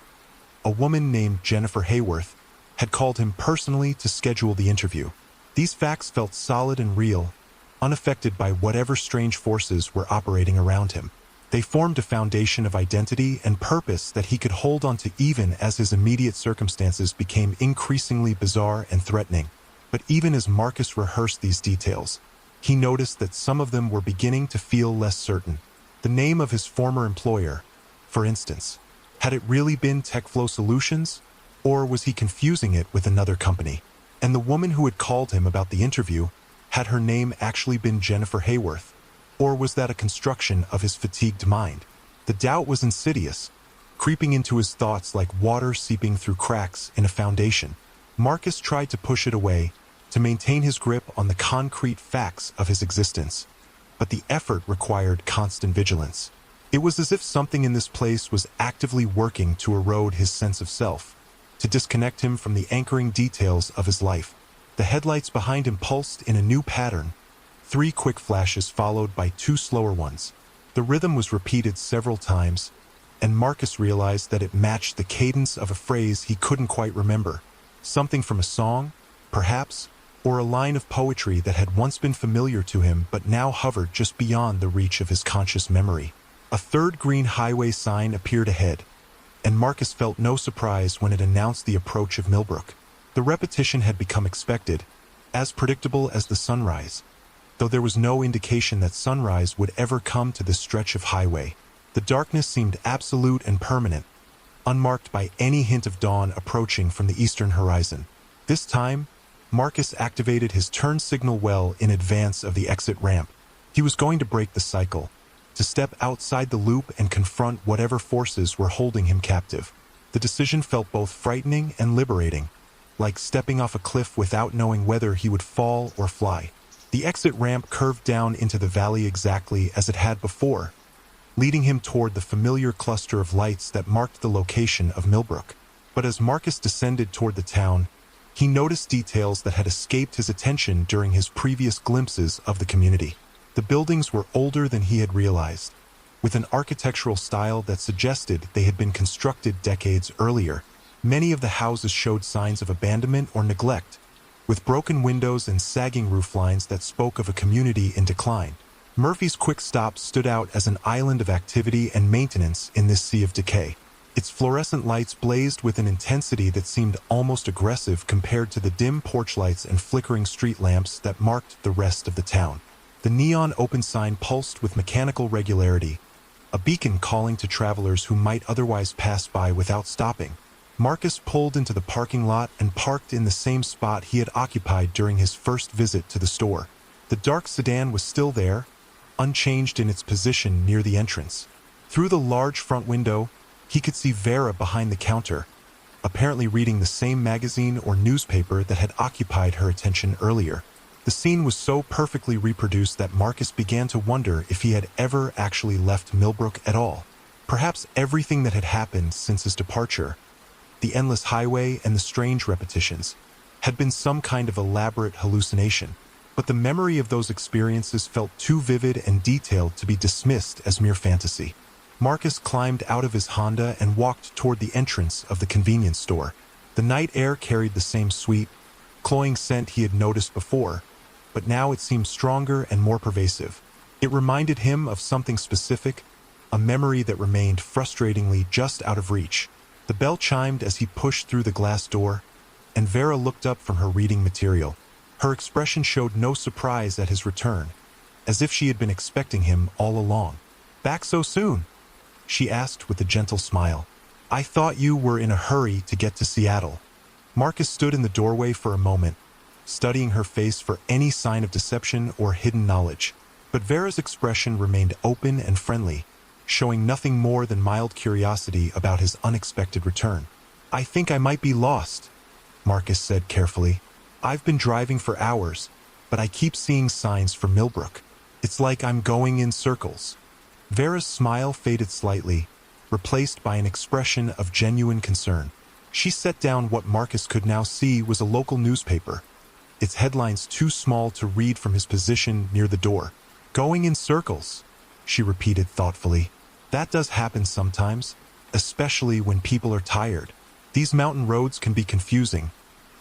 a woman named Jennifer Hayworth, had called him personally to schedule the interview. These facts felt solid and real, unaffected by whatever strange forces were operating around him. They formed a foundation of identity and purpose that he could hold on to even as his immediate circumstances became increasingly bizarre and threatening. But even as Marcus rehearsed these details, he noticed that some of them were beginning to feel less certain. The name of his former employer, for instance. Had it really been TechFlow Solutions? Or was he confusing it with another company? And the woman who had called him about the interview, had her name actually been Jennifer Hayworth? Or was that a construction of his fatigued mind? The doubt was insidious, creeping into his thoughts like water seeping through cracks in a foundation. Marcus tried to push it away, to maintain his grip on the concrete facts of his existence. But the effort required constant vigilance. It was as if something in this place was actively working to erode his sense of self, to disconnect him from the anchoring details of his life. The headlights behind him pulsed in a new pattern, 3 quick flashes followed by 2 slower ones. The rhythm was repeated several times, and Marcus realized that it matched the cadence of a phrase he couldn't quite remember. Something from a song, perhaps, or a line of poetry that had once been familiar to him but now hovered just beyond the reach of his conscious memory. A third green highway sign appeared ahead, and Marcus felt no surprise when it announced the approach of Millbrook. The repetition had become expected, as predictable as the sunrise, though there was no indication that sunrise would ever come to this stretch of highway. The darkness seemed absolute and permanent, unmarked by any hint of dawn approaching from the eastern horizon. This time, Marcus activated his turn signal well in advance of the exit ramp. He was going to break the cycle, to step outside the loop and confront whatever forces were holding him captive. The decision felt both frightening and liberating, like stepping off a cliff without knowing whether he would fall or fly. The exit ramp curved down into the valley exactly as it had before, leading him toward the familiar cluster of lights that marked the location of Millbrook. But as Marcus descended toward the town, He noticed details that had escaped his attention during his previous glimpses of the community. The buildings were older than he had realized, with an architectural style that suggested they had been constructed decades earlier. Many of the houses showed signs of abandonment or neglect, with broken windows and sagging rooflines that spoke of a community in decline. Murphy's Quick Stop stood out as an island of activity and maintenance in this sea of decay. Its fluorescent lights blazed with an intensity that seemed almost aggressive compared to the dim porch lights and flickering street lamps that marked the rest of the town. The neon open sign pulsed with mechanical regularity, a beacon calling to travelers who might otherwise pass by without stopping. Marcus pulled into the parking lot and parked in the same spot he had occupied during his first visit to the store. The dark sedan was still there, unchanged in its position near the entrance. Through the large front window, he could see Vera behind the counter, apparently reading the same magazine or newspaper that had occupied her attention earlier. The scene was so perfectly reproduced that Marcus began to wonder if he had ever actually left Millbrook at all. Perhaps everything that had happened since his departure, the endless highway and the strange repetitions, had been some kind of elaborate hallucination. But the memory of those experiences felt too vivid and detailed to be dismissed as mere fantasy. Marcus climbed out of his Honda and walked toward the entrance of the convenience store. The night air carried the same sweet, cloying scent he had noticed before, but now it seemed stronger and more pervasive. It reminded him of something specific, a memory that remained frustratingly just out of reach. The bell chimed as he pushed through the glass door, and Vera looked up from her reading material. Her expression showed no surprise at his return, as if she had been expecting him all along. "Back so soon?" she asked with a gentle smile. "I thought you were in a hurry to get to Seattle." Marcus stood in the doorway for a moment, studying her face for any sign of deception or hidden knowledge. But Vera's expression remained open and friendly, showing nothing more than mild curiosity about his unexpected return. "I think I might be lost," Marcus said carefully. "I've been driving for hours, but I keep seeing signs for Millbrook. It's like I'm going in circles." Vera's smile faded slightly, replaced by an expression of genuine concern. She set down what Marcus could now see was a local newspaper, its headlines too small to read from his position near the door. "Going in circles," she repeated thoughtfully. "That does happen sometimes, especially when people are tired. These mountain roads can be confusing,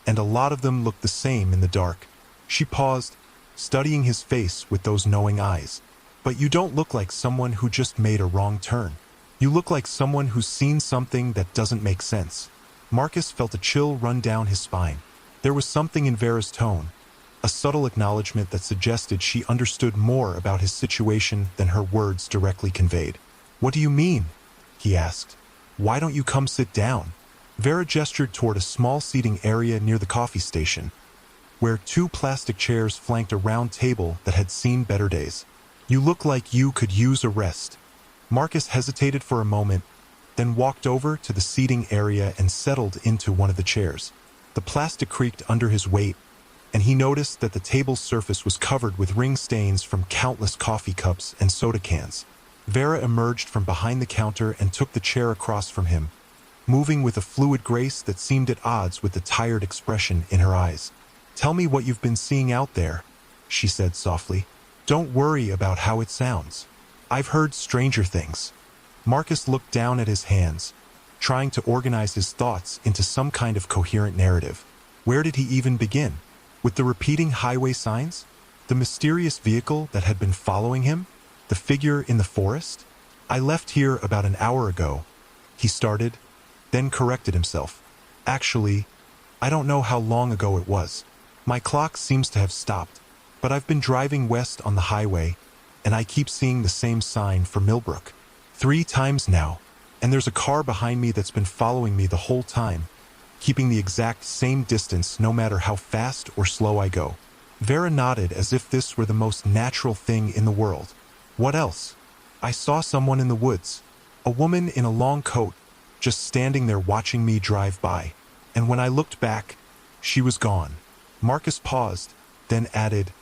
and a lot of them look the same in the dark." She paused, studying his face with those knowing eyes. "But you don't look like someone who just made a wrong turn. You look like someone who's seen something that doesn't make sense." Marcus felt a chill run down his spine. There was something in Vera's tone, a subtle acknowledgement that suggested she understood more about his situation than her words directly conveyed. "What do you mean?" he asked. "Why don't you come sit down?" Vera gestured toward a small seating area near the coffee station, where two plastic chairs flanked a round table that had seen better days. "You look like you could use a rest." Marcus hesitated for a moment, then walked over to the seating area and settled into one of the chairs. The plastic creaked under his weight, and he noticed that the table's surface was covered with ring stains from countless coffee cups and soda cans. Vera emerged from behind the counter and took the chair across from him, moving with a fluid grace that seemed at odds with the tired expression in her eyes. "Tell me what you've been seeing out there," she said softly. "Don't worry about how it sounds. I've heard stranger things." Marcus looked down at his hands, trying to organize his thoughts into some kind of coherent narrative. Where did he even begin? With the repeating highway signs? The mysterious vehicle that had been following him? The figure in the forest? "I left here about an hour ago," he started, then corrected himself. "Actually, I don't know how long ago it was. My clock seems to have stopped. But I've been driving west on the highway, and I keep seeing the same sign for Millbrook 3 times now, and there's a car behind me that's been following me the whole time, keeping the exact same distance no matter how fast or slow I go." Vera nodded as if this were the most natural thing in the world. "What else?" "I saw someone in the woods, a woman in a long coat, just standing there watching me drive by, and when I looked back, she was gone." Marcus paused, then added,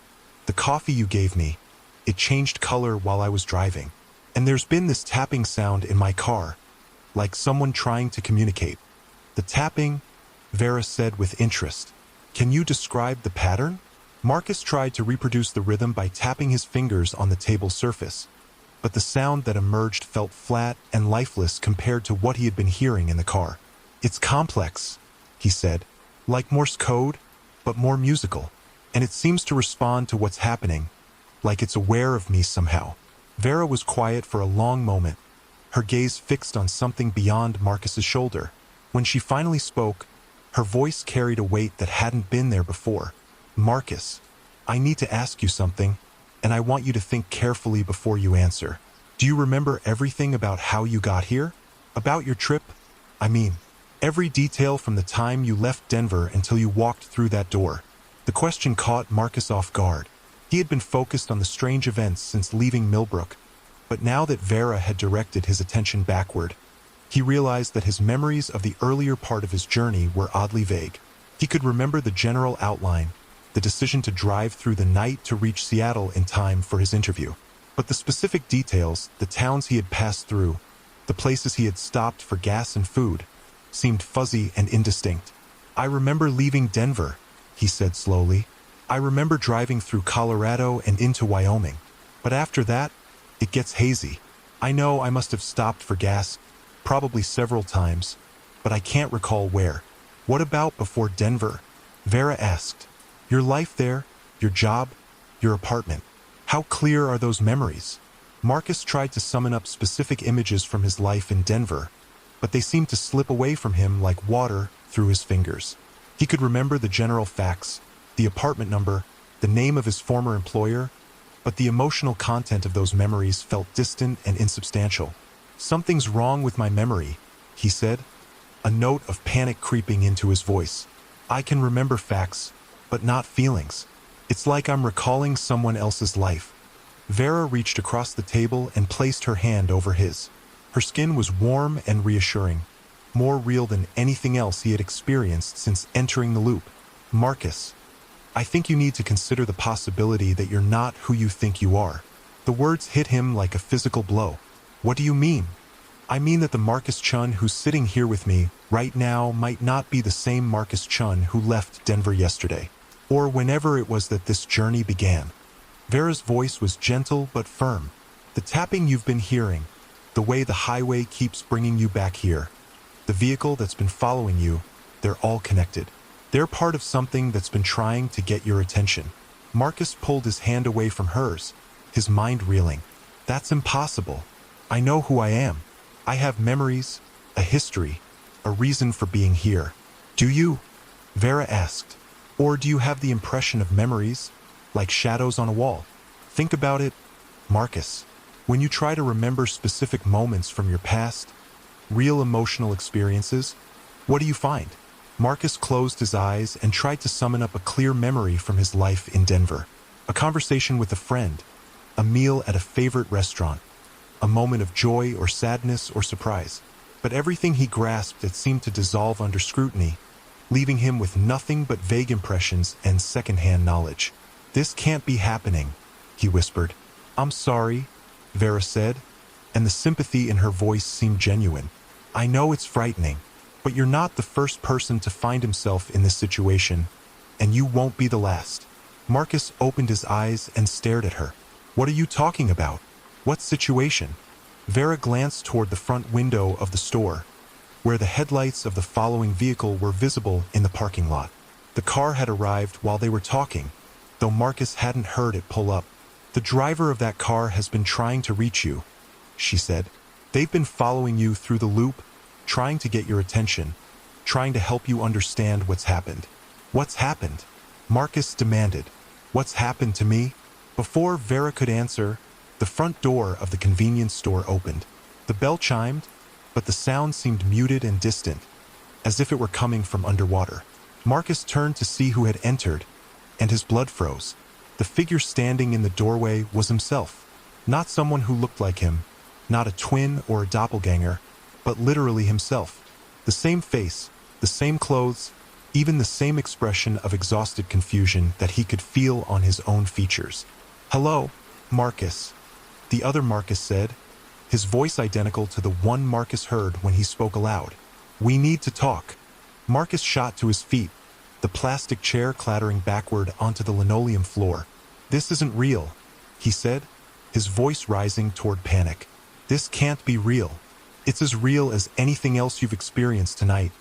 "The coffee you gave me, it changed color while I was driving. And there's been this tapping sound in my car, like someone trying to communicate." "The tapping?" Vera said with interest. Can you describe the pattern? Marcus tried to reproduce the rhythm by tapping his fingers on the table surface, but the sound that emerged felt flat and lifeless compared to what he had been hearing in the car. It's complex, he said, like Morse code, but more musical, and it seems to respond to what's happening, like it's aware of me somehow. Vera was quiet for a long moment, her gaze fixed on something beyond Marcus's shoulder. When she finally spoke, her voice carried a weight that hadn't been there before. Marcus, I need to ask you something, and I want you to think carefully before you answer. Do you remember everything about how you got here? About your trip? I mean, every detail from the time you left Denver until you walked through that door. The question caught Marcus off guard. He had been focused on the strange events since leaving Millbrook, but now that Vera had directed his attention backward, he realized that his memories of the earlier part of his journey were oddly vague. He could remember the general outline, the decision to drive through the night to reach Seattle in time for his interview. But the specific details, the towns he had passed through, the places he had stopped for gas and food, seemed fuzzy and indistinct. I remember leaving Denver, he said slowly. I remember driving through Colorado and into Wyoming. But after that, it gets hazy. I know I must have stopped for gas, probably several times, but I can't recall where. What about before Denver? Vera asked. Your life there, your job, your apartment. How clear are those memories? Marcus tried to summon up specific images from his life in Denver, but they seemed to slip away from him like water through his fingers. He could remember the general facts, the apartment number, the name of his former employer, but the emotional content of those memories felt distant and insubstantial. Something's wrong with my memory, he said, a note of panic creeping into his voice. I can remember facts, but not feelings. It's like I'm recalling someone else's life. Vera reached across the table and placed her hand over his. Her skin was warm and reassuring, more real than anything else he had experienced since entering the loop. Marcus, I think you need to consider the possibility that you're not who you think you are. The words hit him like a physical blow. What do you mean? I mean that the Marcus Chen who's sitting here with me right now might not be the same Marcus Chen who left Denver yesterday, or whenever it was that this journey began. Vera's voice was gentle but firm. The tapping you've been hearing, the way the highway keeps bringing you back here, the vehicle that's been following you, they're all connected. They're part of something that's been trying to get your attention. Marcus pulled his hand away from hers, his mind reeling. That's impossible. I know who I am. I have memories, a history, a reason for being here. Do you? Vera asked. Or do you have the impression of memories, like shadows on a wall? Think about it, Marcus. When you try to remember specific moments from your past, real emotional experiences, what do you find? Marcus closed his eyes and tried to summon up a clear memory from his life in Denver. A conversation with a friend, a meal at a favorite restaurant, a moment of joy or sadness or surprise. But everything he grasped it seemed to dissolve under scrutiny, leaving him with nothing but vague impressions and second-hand knowledge. This can't be happening, he whispered. I'm sorry, Vera said, and the sympathy in her voice seemed genuine. I know it's frightening, but you're not the first person to find himself in this situation, and you won't be the last. Marcus opened his eyes and stared at her. What are you talking about? What situation? Vera glanced toward the front window of the store, where the headlights of the following vehicle were visible in the parking lot. The car had arrived while they were talking, though Marcus hadn't heard it pull up. The driver of that car has been trying to reach you, she said. They've been following you through the loop, trying to get your attention, trying to help you understand what's happened. What's happened? Marcus demanded. What's happened to me? Before Vera could answer, the front door of the convenience store opened. The bell chimed, but the sound seemed muted and distant, as if it were coming from underwater. Marcus turned to see who had entered, and his blood froze. The figure standing in the doorway was himself. Not someone who looked like him, not a twin or a doppelganger, but literally himself. The same face, the same clothes, even the same expression of exhausted confusion that he could feel on his own features. Hello, Marcus, the other Marcus said, his voice identical to the one Marcus heard when he spoke aloud. We need to talk. Marcus shot to his feet, the plastic chair clattering backward onto the linoleum floor. "This isn't real," he said, his voice rising toward panic. "This can't be real. It's as real as anything else you've experienced tonight."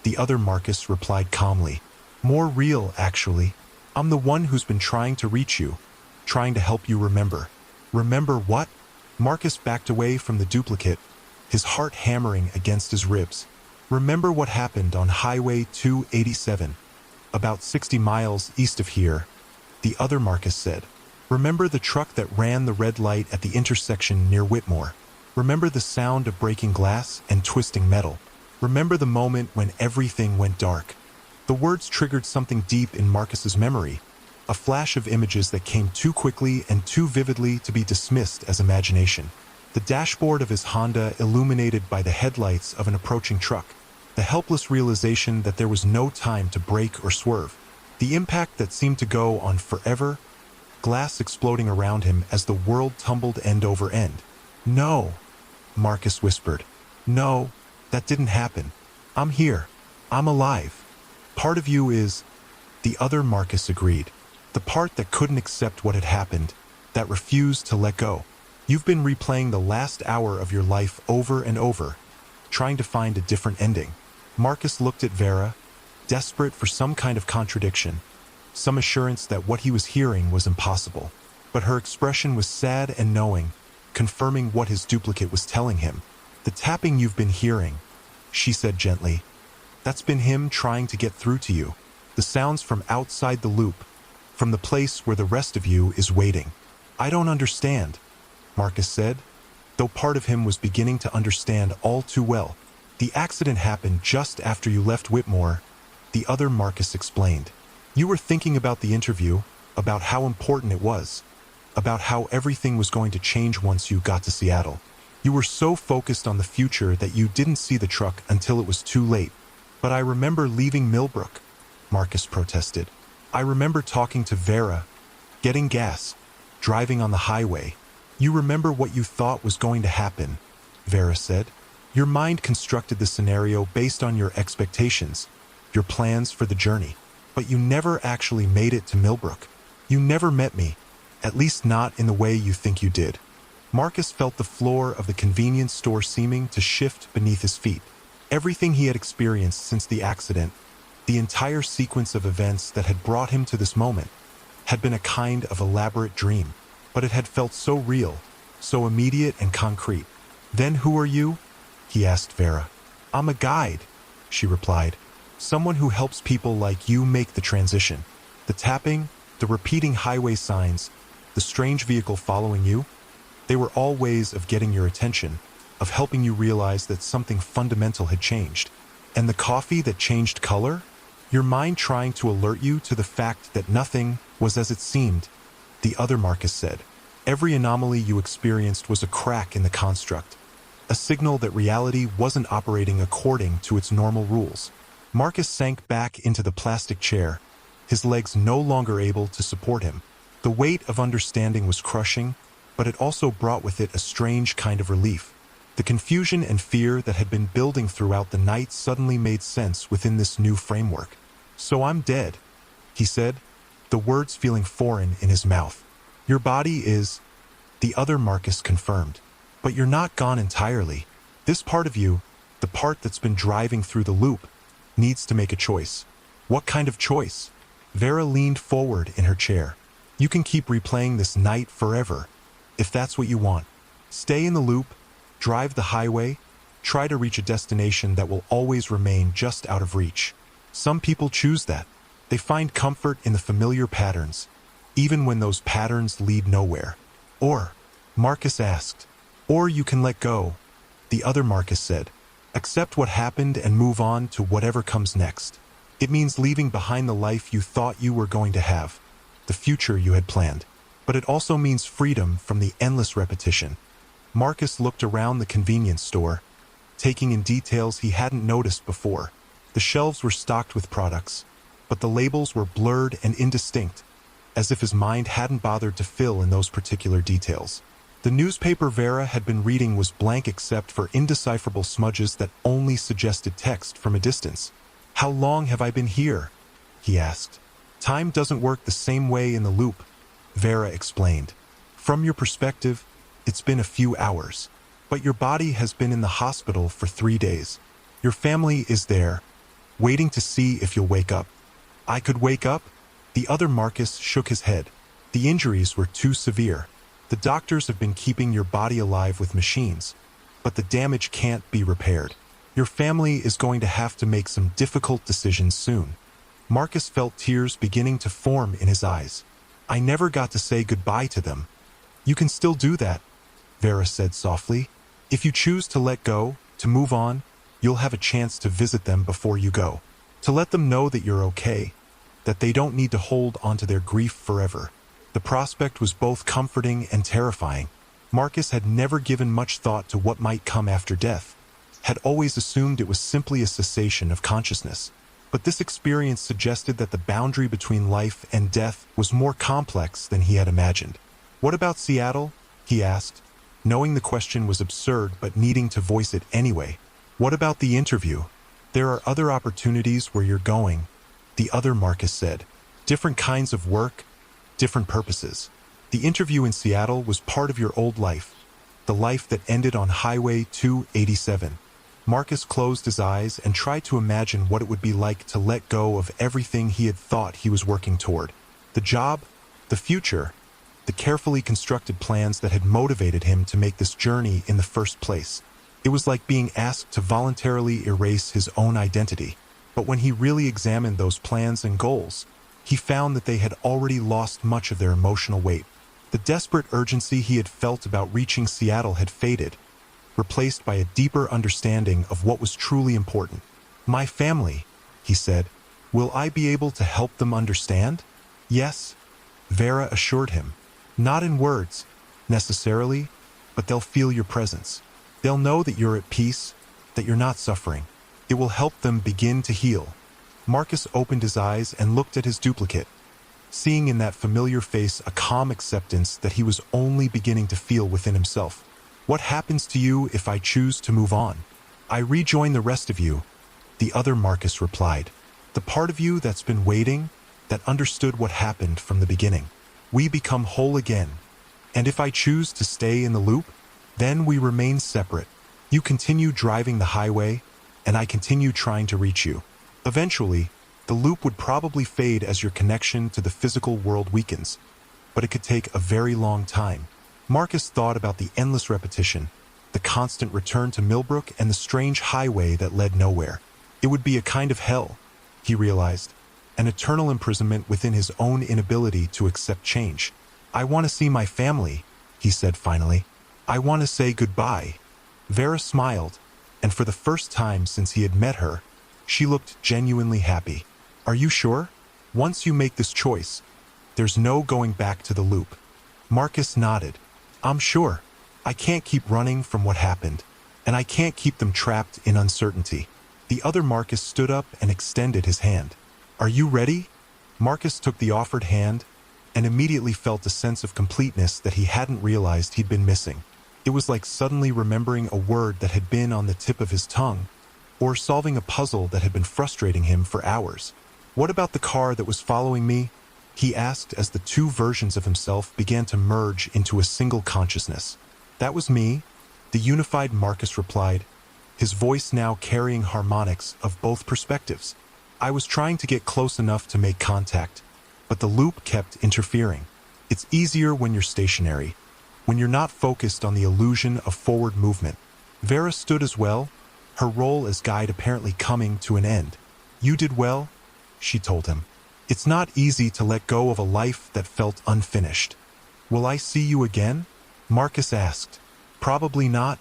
The other Marcus replied calmly. "More real, actually. I'm the one who's been trying to reach you, trying to help you remember." "Remember what?" Marcus backed away from the duplicate, his heart hammering against his ribs. "Remember what happened on Highway 287, about 60 miles east of here," the other Marcus said. "Remember the truck that ran the red light at the intersection near Whitmore? Remember the sound of breaking glass and twisting metal? Remember the moment when everything went dark?" The words triggered something deep in Marcus's memory, a flash of images that came too quickly and too vividly to be dismissed as imagination. The dashboard of his Honda illuminated by the headlights of an approaching truck, the helpless realization that there was no time to brake or swerve, the impact that seemed to go on forever, glass exploding around him as the world tumbled end over end. "No," Marcus whispered. "No, that didn't happen. I'm here. I'm alive. Part of you is..." The other Marcus agreed. "The part that couldn't accept what had happened, that refused to let go. You've been replaying the last hour of your life over and over, trying to find a different ending." Marcus looked at Vera, desperate for some kind of contradiction, some assurance that what he was hearing was impossible. But her expression was sad and knowing, confirming what his duplicate was telling him. "The tapping you've been hearing," she said gently, "that's been him trying to get through to you. The sounds from outside the loop, from the place where the rest of you is waiting." "I don't understand," Marcus said, though part of him was beginning to understand all too well. "The accident happened just after you left Whitmore," the other Marcus explained. "You were thinking about the interview, about how important it was, about how everything was going to change once you got to Seattle. You were so focused on the future that you didn't see the truck until it was too late." "But I remember leaving Millbrook," Marcus protested. "I remember talking to Vera, getting gas, driving on the highway." "You remember what you thought was going to happen," Vera said. "Your mind constructed the scenario based on your expectations, your plans for the journey. But you never actually made it to Millbrook. You never met me, at least not in the way you think you did." Marcus felt the floor of the convenience store seeming to shift beneath his feet. Everything he had experienced since the accident, the entire sequence of events that had brought him to this moment, had been a kind of elaborate dream. But it had felt so real, so immediate and concrete. "Then who are you?" he asked Vera. "I'm a guide," she replied. "Someone who helps people like you make the transition. The tapping, the repeating highway signs, the strange vehicle following you, they were all ways of getting your attention, of helping you realize that something fundamental had changed. And the coffee that changed color? Your mind trying to alert you to the fact that nothing was as it seemed," the other Marcus said. "Every anomaly you experienced was a crack in the construct, a signal that reality wasn't operating according to its normal rules." Marcus sank back into the plastic chair, his legs no longer able to support him. The weight of understanding was crushing, but it also brought with it a strange kind of relief. The confusion and fear that had been building throughout the night suddenly made sense within this new framework. "So I'm dead," he said, the words feeling foreign in his mouth. "Your body is," the other Marcus confirmed. "But you're not gone entirely. This part of you, the part that's been driving through the loop, needs to make a choice." "What kind of choice?" Vera leaned forward in her chair. "You can keep replaying this night forever, if that's what you want. Stay in the loop, drive the highway, try to reach a destination that will always remain just out of reach. Some people choose that. They find comfort in the familiar patterns, even when those patterns lead nowhere." "Or," Marcus asked. "Or you can let go," the other Marcus said. "Accept what happened and move on to whatever comes next. It means leaving behind the life you thought you were going to have, the future you had planned. But it also means freedom from the endless repetition." Marcus looked around the convenience store, taking in details he hadn't noticed before. The shelves were stocked with products, but the labels were blurred and indistinct, as if his mind hadn't bothered to fill in those particular details. The newspaper Vera had been reading was blank except for indecipherable smudges that only suggested text from a distance. "How long have I been here?" he asked. Time doesn't work the same way in the loop, Vera explained. From your perspective, it's been a few hours, but your body has been in the hospital for 3 days. Your family is there, waiting to see if you'll wake up. I could wake up? The other Marcus shook his head. The injuries were too severe. The doctors have been keeping your body alive with machines, but the damage can't be repaired. Your family is going to have to make some difficult decisions soon. Marcus felt tears beginning to form in his eyes. I never got to say goodbye to them. You can still do that, Vera said softly. If you choose to let go, to move on, you'll have a chance to visit them before you go. To let them know that you're okay, that they don't need to hold onto their grief forever. The prospect was both comforting and terrifying. Marcus had never given much thought to what might come after death, had always assumed it was simply a cessation of consciousness. But this experience suggested that the boundary between life and death was more complex than he had imagined. What about Seattle? He asked, knowing the question was absurd but needing to voice it anyway. What about the interview? There are other opportunities where you're going, the other Marcus said. Different kinds of work, different purposes. The interview in Seattle was part of your old life, the life that ended on Highway 287. Marcus closed his eyes and tried to imagine what it would be like to let go of everything he had thought he was working toward. The job, the future, the carefully constructed plans that had motivated him to make this journey in the first place. It was like being asked to voluntarily erase his own identity. But when he really examined those plans and goals, he found that they had already lost much of their emotional weight. The desperate urgency he had felt about reaching Seattle had faded, replaced by a deeper understanding of what was truly important. My family, he said. Will I be able to help them understand? Yes, Vera assured him. Not in words, necessarily, but they'll feel your presence. They'll know that you're at peace, that you're not suffering. It will help them begin to heal. Marcus opened his eyes and looked at his duplicate, seeing in that familiar face a calm acceptance that he was only beginning to feel within himself. What happens to you if I choose to move on? I rejoin the rest of you, the other Marcus replied. The part of you that's been waiting, that understood what happened from the beginning. We become whole again. And if I choose to stay in the loop, then we remain separate. You continue driving the highway, and I continue trying to reach you. Eventually, the loop would probably fade as your connection to the physical world weakens, but it could take a very long time. Marcus thought about the endless repetition, the constant return to Millbrook and the strange highway that led nowhere. It would be a kind of hell, he realized, an eternal imprisonment within his own inability to accept change. I want to see my family, he said finally. I want to say goodbye. Vera smiled, and for the first time since he had met her, she looked genuinely happy. Are you sure? Once you make this choice, there's no going back to the loop. Marcus nodded. I'm sure. I can't keep running from what happened, and I can't keep them trapped in uncertainty. The other Marcus stood up and extended his hand. Are you ready? Marcus took the offered hand and immediately felt a sense of completeness that he hadn't realized he'd been missing. It was like suddenly remembering a word that had been on the tip of his tongue, or solving a puzzle that had been frustrating him for hours. What about the car that was following me? He asked as the two versions of himself began to merge into a single consciousness. That was me, the unified Marcus replied, his voice now carrying harmonics of both perspectives. I was trying to get close enough to make contact, but the loop kept interfering. It's easier when you're stationary, when you're not focused on the illusion of forward movement. Vera stood as well, her role as guide apparently coming to an end. You did well, she told him. It's not easy to let go of a life that felt unfinished. Will I see you again? Marcus asked. Probably not,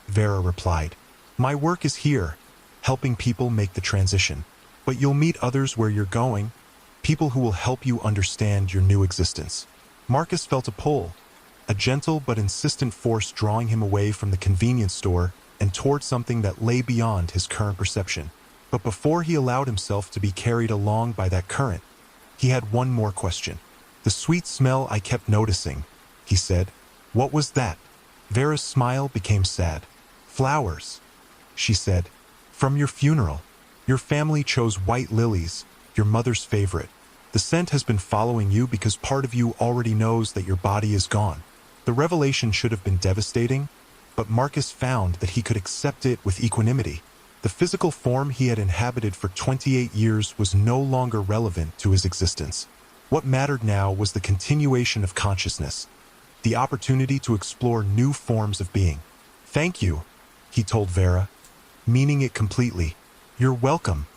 Vera replied. My work is here, helping people make the transition. But you'll meet others where you're going, people who will help you understand your new existence. Marcus felt a pull, a gentle but insistent force drawing him away from the convenience store and toward something that lay beyond his current perception. But before he allowed himself to be carried along by that current, he had one more question. The sweet smell I kept noticing, he said. What was that? Vera's smile became sad. Flowers, she said. From your funeral. Your family chose white lilies, your mother's favorite. The scent has been following you because part of you already knows that your body is gone. The revelation should have been devastating, but Marcus found that he could accept it with equanimity. The physical form he had inhabited for 28 years was no longer relevant to his existence. What mattered now was the continuation of consciousness, the opportunity to explore new forms of being. "Thank you," he told Vera, meaning it completely. "You're welcome,"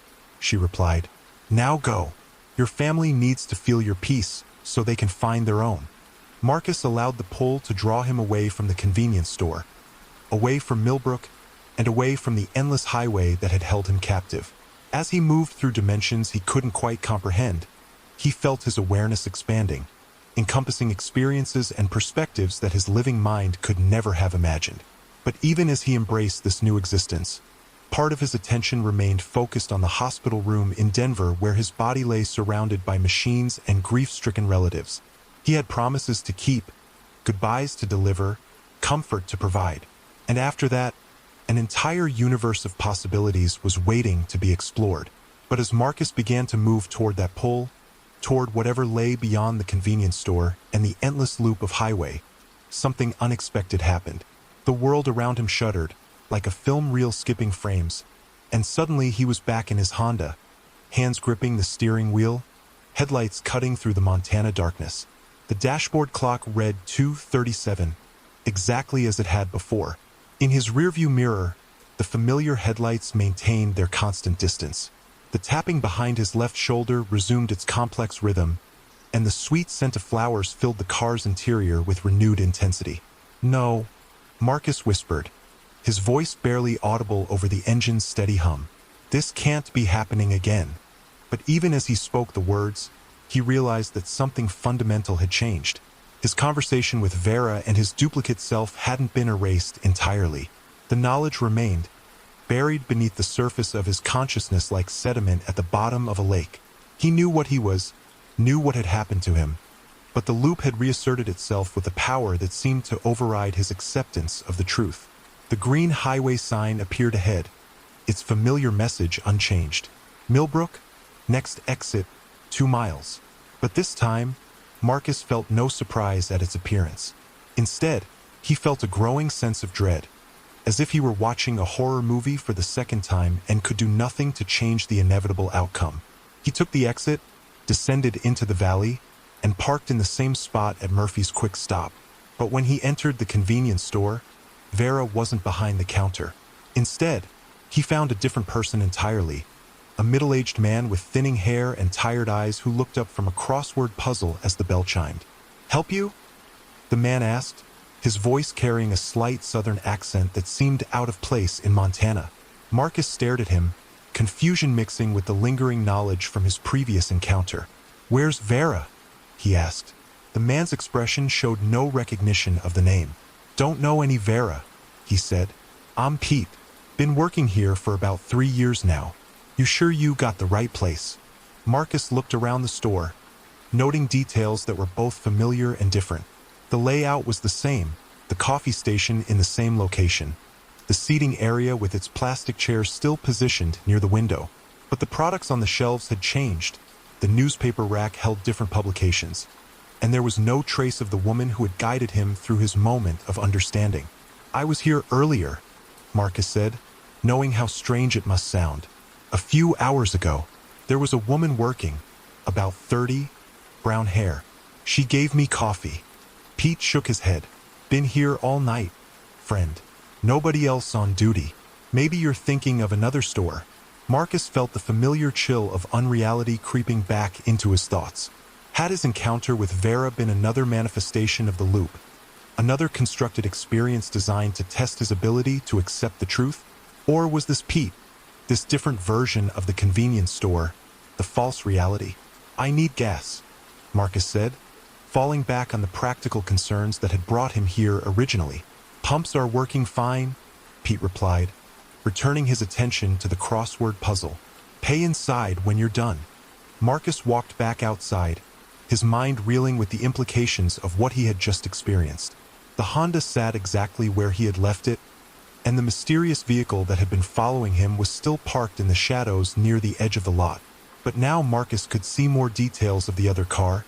she replied. "Now go. Your family needs to feel your peace so they can find their own." Marcus allowed the pull to draw him away from the convenience store, away from Millbrook, and away from the endless highway that had held him captive. As he moved through dimensions he couldn't quite comprehend, he felt his awareness expanding, encompassing experiences and perspectives that his living mind could never have imagined. But even as he embraced this new existence, part of his attention remained focused on the hospital room in Denver where his body lay surrounded by machines and grief-stricken relatives. He had promises to keep, goodbyes to deliver, comfort to provide. And after that, an entire universe of possibilities was waiting to be explored. But as Marcus began to move toward that pull, toward whatever lay beyond the convenience store and the endless loop of highway, something unexpected happened. The world around him shuddered, like a film reel skipping frames, and suddenly he was back in his Honda, hands gripping the steering wheel, headlights cutting through the Montana darkness. The dashboard clock read 2:37, exactly as it had before. In his rearview mirror, the familiar headlights maintained their constant distance. The tapping behind his left shoulder resumed its complex rhythm, and the sweet scent of flowers filled the car's interior with renewed intensity. "No," Marcus whispered, his voice barely audible over the engine's steady hum. "This can't be happening again." But even as he spoke the words, he realized that something fundamental had changed. His conversation with Vera and his duplicate self hadn't been erased entirely. The knowledge remained, buried beneath the surface of his consciousness like sediment at the bottom of a lake. He knew what he was, knew what had happened to him, but the loop had reasserted itself with a power that seemed to override his acceptance of the truth. The green highway sign appeared ahead, its familiar message unchanged. "Millbrook, next exit, 2 miles. But this time, Marcus felt no surprise at its appearance. Instead, he felt a growing sense of dread, as if he were watching a horror movie for the second time and could do nothing to change the inevitable outcome. He took the exit, descended into the valley, and parked in the same spot at Murphy's Quick Stop. But when he entered the convenience store, Vera wasn't behind the counter. Instead, he found a different person entirely, a middle-aged man with thinning hair and tired eyes who looked up from a crossword puzzle as the bell chimed. "Help you?" the man asked, his voice carrying a slight southern accent that seemed out of place in Montana. Marcus stared at him, confusion mixing with the lingering knowledge from his previous encounter. "Where's Vera?" he asked. The man's expression showed no recognition of the name. "Don't know any Vera," he said. "I'm Pete. Been working here for about 3 years now. You sure you got the right place?" Marcus looked around the store, noting details that were both familiar and different. The layout was the same, the coffee station in the same location, the seating area with its plastic chairs still positioned near the window. But the products on the shelves had changed. The newspaper rack held different publications, and there was no trace of the woman who had guided him through his moment of understanding. "I was here earlier," Marcus said, knowing how strange it must sound. "A few hours ago, there was a woman working, about 30, brown hair. She gave me coffee." Pete shook his head. "Been here all night, friend. Nobody else on duty. Maybe you're thinking of another store." Marcus felt the familiar chill of unreality creeping back into his thoughts. Had his encounter with Vera been another manifestation of the loop, another constructed experience designed to test his ability to accept the truth? Or was this Pete, this different version of the convenience store, the false reality? "I need gas," Marcus said, falling back on the practical concerns that had brought him here originally. "Pumps are working fine," Pete replied, returning his attention to the crossword puzzle. "Pay inside when you're done." Marcus walked back outside, his mind reeling with the implications of what he had just experienced. The Honda sat exactly where he had left it, and the mysterious vehicle that had been following him was still parked in the shadows near the edge of the lot. But now Marcus could see more details of the other car,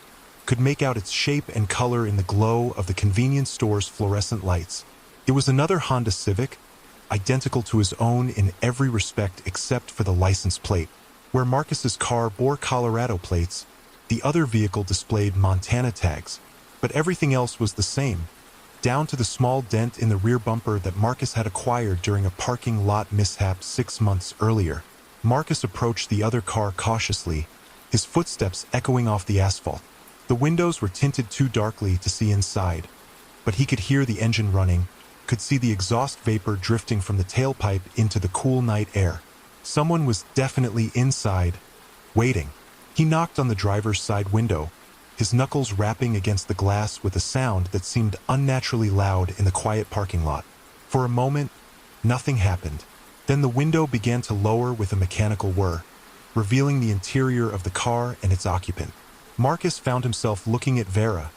could make out its shape and color in the glow of the convenience store's fluorescent lights. It was another Honda Civic, identical to his own in every respect except for the license plate. Where Marcus's car bore Colorado plates, the other vehicle displayed Montana tags, but everything else was the same, down to the small dent in the rear bumper that Marcus had acquired during a parking lot mishap 6 months earlier. Marcus approached the other car cautiously, his footsteps echoing off the asphalt. The windows were tinted too darkly to see inside, but he could hear the engine running, could see the exhaust vapor drifting from the tailpipe into the cool night air. Someone was definitely inside, waiting. He knocked on the driver's side window, his knuckles rapping against the glass with a sound that seemed unnaturally loud in the quiet parking lot. For a moment, nothing happened. Then the window began to lower with a mechanical whir, revealing the interior of the car and its occupant. Marcus found himself looking at Vera,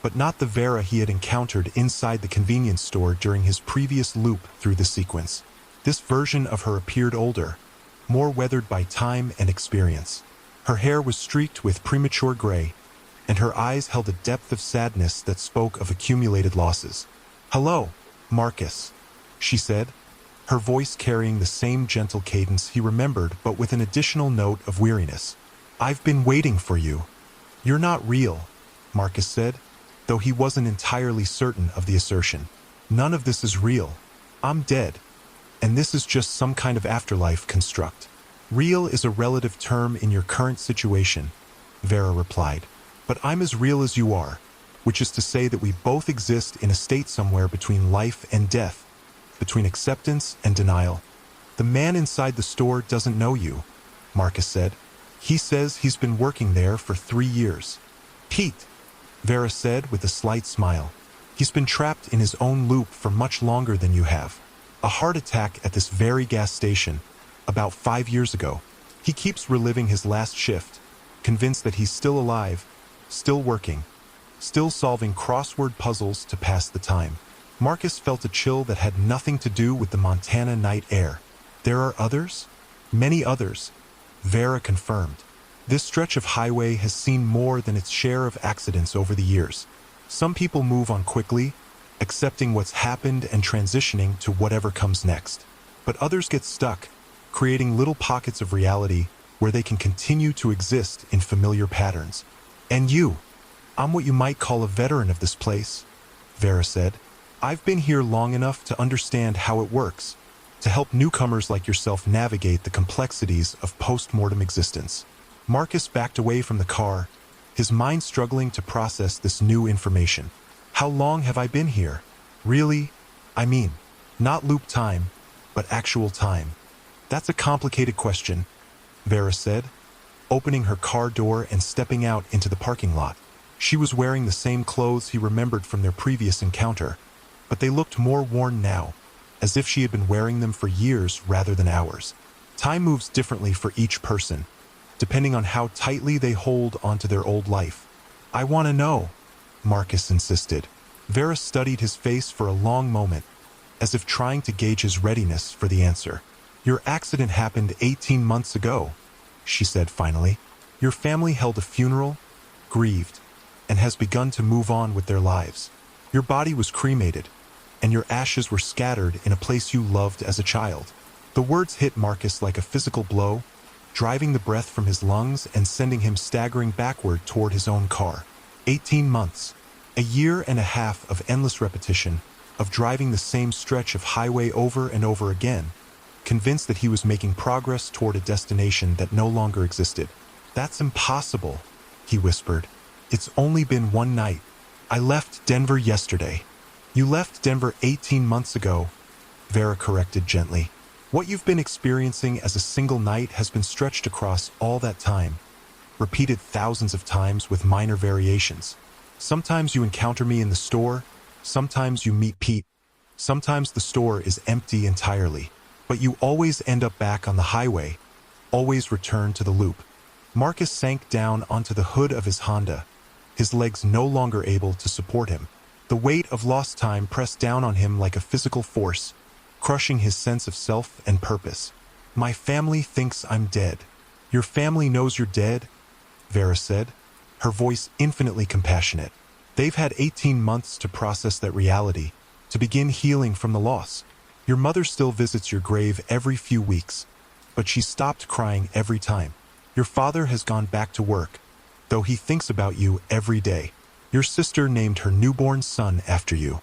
but not the Vera he had encountered inside the convenience store during his previous loop through the sequence. This version of her appeared older, more weathered by time and experience. Her hair was streaked with premature gray, and her eyes held a depth of sadness that spoke of accumulated losses. "Hello, Marcus," she said, her voice carrying the same gentle cadence he remembered but with an additional note of weariness. "I've been waiting for you." "You're not real," Marcus said, though he wasn't entirely certain of the assertion. "None of this is real. I'm dead, and this is just some kind of afterlife construct." "Real is a relative term in your current situation," Vera replied. "But I'm as real as you are, which is to say that we both exist in a state somewhere between life and death, between acceptance and denial." "The man inside the store doesn't know you," Marcus said. "He says he's been working there for 3 years. "Pete," Vera said with a slight smile. "He's been trapped in his own loop for much longer than you have. A heart attack at this very gas station, about 5 years ago. He keeps reliving his last shift, convinced that he's still alive, still working, still solving crossword puzzles to pass the time." Marcus felt a chill that had nothing to do with the Montana night air. "There are others?" "Many others," Vera confirmed. "This stretch of highway has seen more than its share of accidents over the years. Some people move on quickly, accepting what's happened and transitioning to whatever comes next. But others get stuck, creating little pockets of reality where they can continue to exist in familiar patterns. And you, I'm what you might call a veteran of this place," Vera said. "I've been here long enough to understand how it works, to help newcomers like yourself navigate the complexities of post-mortem existence." Marcus backed away from the car, his mind struggling to process this new information. "How long have I been here? Really? I mean, not loop time, but actual time." "That's a complicated question," Vera said, opening her car door and stepping out into the parking lot. She was wearing the same clothes he remembered from their previous encounter, but they looked more worn now, as if she had been wearing them for years rather than hours. Time moves differently for each person, depending on how tightly they hold onto their old life. "I want to know," Marcus insisted. Vera studied his face for a long moment, as if trying to gauge his readiness for the answer. "Your accident happened 18 months ago," she said finally. "Your family held a funeral, grieved, and has begun to move on with their lives. Your body was cremated, and your ashes were scattered in a place you loved as a child." The words hit Marcus like a physical blow, driving the breath from his lungs and sending him staggering backward toward his own car. 18 months. A year and a half of endless repetition, of driving the same stretch of highway over and over again, convinced that he was making progress toward a destination that no longer existed. "That's impossible," he whispered. "It's only been one night. I left Denver yesterday." "You left Denver 18 months ago," Vera corrected gently. "What you've been experiencing as a single night has been stretched across all that time, repeated thousands of times with minor variations. Sometimes you encounter me in the store, sometimes you meet Pete, sometimes the store is empty entirely, but you always end up back on the highway, always return to the loop." Marcus sank down onto the hood of his Honda, his legs no longer able to support him. The weight of lost time pressed down on him like a physical force, crushing his sense of self and purpose. "My family thinks I'm dead," Your family knows you're dead, Vera said, her voice infinitely compassionate. They've had 18 months to process that reality, to begin healing from the loss. Your mother still visits your grave every few weeks, but she's stopped crying every time. Your father has gone back to work, though he thinks about you every day. Your sister named her newborn son after you.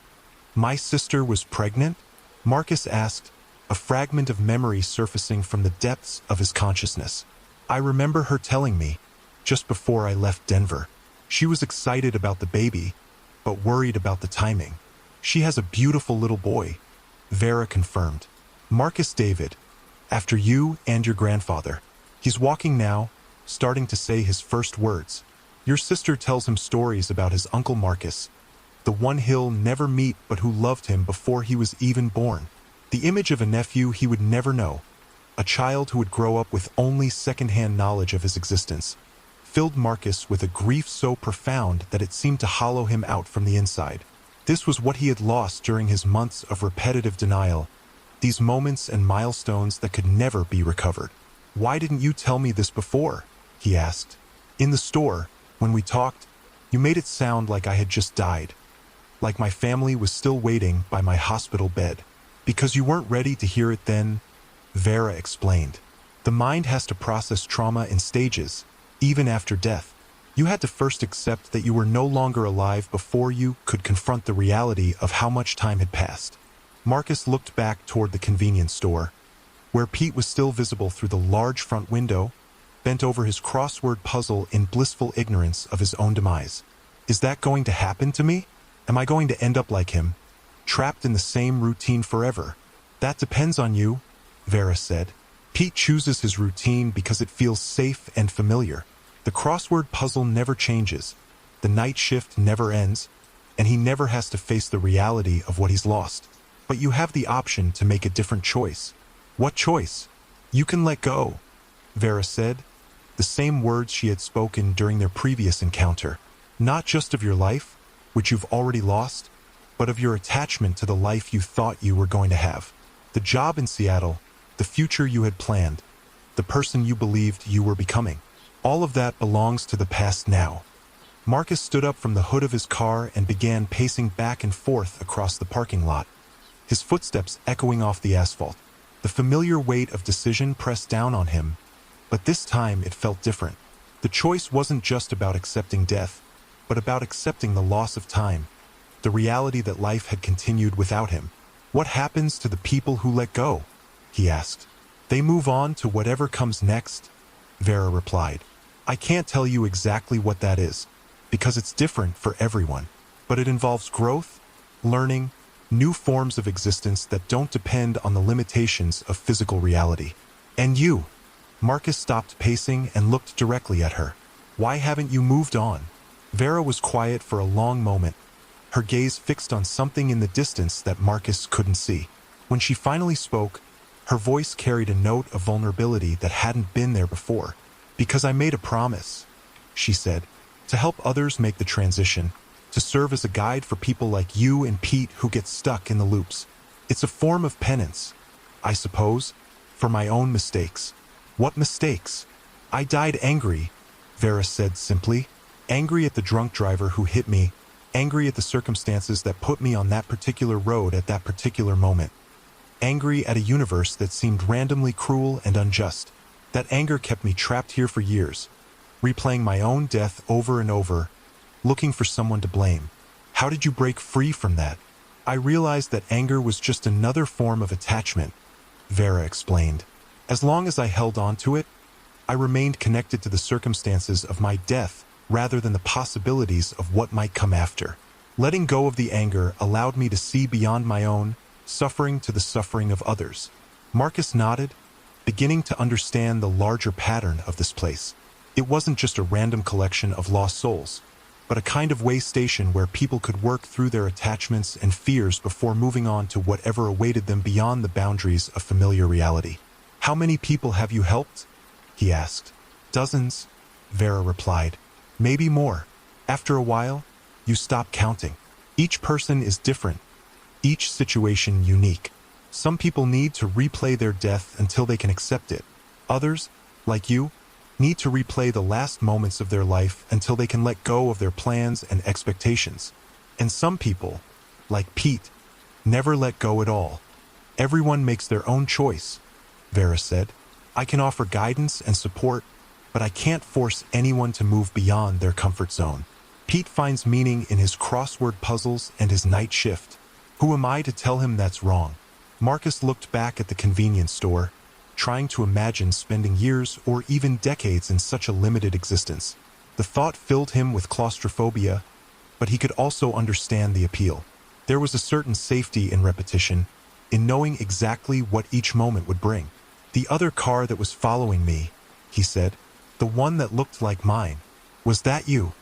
My sister was pregnant? Marcus asked, a fragment of memory surfacing from the depths of his consciousness. I remember her telling me, just before I left Denver. She was excited about the baby, but worried about the timing. She has a beautiful little boy, Vera confirmed. Marcus David, after you and your grandfather. He's walking now, starting to say his first words. Your sister tells him stories about his uncle Marcus, the one he'll never meet but who loved him before he was even born. The image of a nephew he would never know, a child who would grow up with only second-hand knowledge of his existence, filled Marcus with a grief so profound that it seemed to hollow him out from the inside. This was what he had lost during his months of repetitive denial, these moments and milestones that could never be recovered. Why didn't you tell me this before? He asked. In the store, when we talked, you made it sound like I had just died, like my family was still waiting by my hospital bed. Because you weren't ready to hear it then, Vera explained. The mind has to process trauma in stages, even after death. You had to first accept that you were no longer alive before you could confront the reality of how much time had passed. Marcus looked back toward the convenience store, where Pete was still visible through the large front window, bent over his crossword puzzle in blissful ignorance of his own demise. Is that going to happen to me? Am I going to end up like him, trapped in the same routine forever? That depends on you, Vera said. Pete chooses his routine because it feels safe and familiar. The crossword puzzle never changes, the night shift never ends, and he never has to face the reality of what he's lost. But you have the option to make a different choice. What choice? You can let go, Vera said, the same words she had spoken during their previous encounter. Not just of your life, which you've already lost, but of your attachment to the life you thought you were going to have. The job in Seattle, the future you had planned, the person you believed you were becoming. All of that belongs to the past now. Marcus stood up from the hood of his car and began pacing back and forth across the parking lot, his footsteps echoing off the asphalt. The familiar weight of decision pressed down on him, but this time it felt different. The choice wasn't just about accepting death, but about accepting the loss of time, the reality that life had continued without him. What happens to the people who let go? He asked. They move on to whatever comes next, Vera replied. I can't tell you exactly what that is, because it's different for everyone, but it involves growth, learning, new forms of existence that don't depend on the limitations of physical reality. And you? Marcus stopped pacing and looked directly at her. Why haven't you moved on? Vera was quiet for a long moment, her gaze fixed on something in the distance that Marcus couldn't see. When she finally spoke, her voice carried a note of vulnerability that hadn't been there before. Because I made a promise, she said, to help others make the transition, to serve as a guide for people like you and Pete who get stuck in the loops. It's a form of penance, I suppose, for my own mistakes. What mistakes? I died angry, Vera said simply. Angry at the drunk driver who hit me, angry at the circumstances that put me on that particular road at that particular moment. Angry at a universe that seemed randomly cruel and unjust. That anger kept me trapped here for years, replaying my own death over and over, looking for someone to blame. How did you break free from that? I realized that anger was just another form of attachment, Vera explained. As long as I held on to it, I remained connected to the circumstances of my death rather than the possibilities of what might come after. Letting go of the anger allowed me to see beyond my own suffering to the suffering of others. Marcus nodded, beginning to understand the larger pattern of this place. It wasn't just a random collection of lost souls, but a kind of way station where people could work through their attachments and fears before moving on to whatever awaited them beyond the boundaries of familiar reality. How many people have you helped? He asked. Dozens, Vera replied. Maybe more. After a while, you stop counting. Each person is different, each situation unique. Some people need to replay their death until they can accept it. Others, like you, need to replay the last moments of their life until they can let go of their plans and expectations. And some people, like Pete, never let go at all. Everyone makes their own choice, Vera said. I can offer guidance and support, but I can't force anyone to move beyond their comfort zone. Pete finds meaning in his crossword puzzles and his night shift. Who am I to tell him that's wrong? Marcus looked back at the convenience store, trying to imagine spending years or even decades in such a limited existence. The thought filled him with claustrophobia, but he could also understand the appeal. There was a certain safety in repetition, in knowing exactly what each moment would bring. The other car that was following me, he said, the one that looked like mine. Was that you?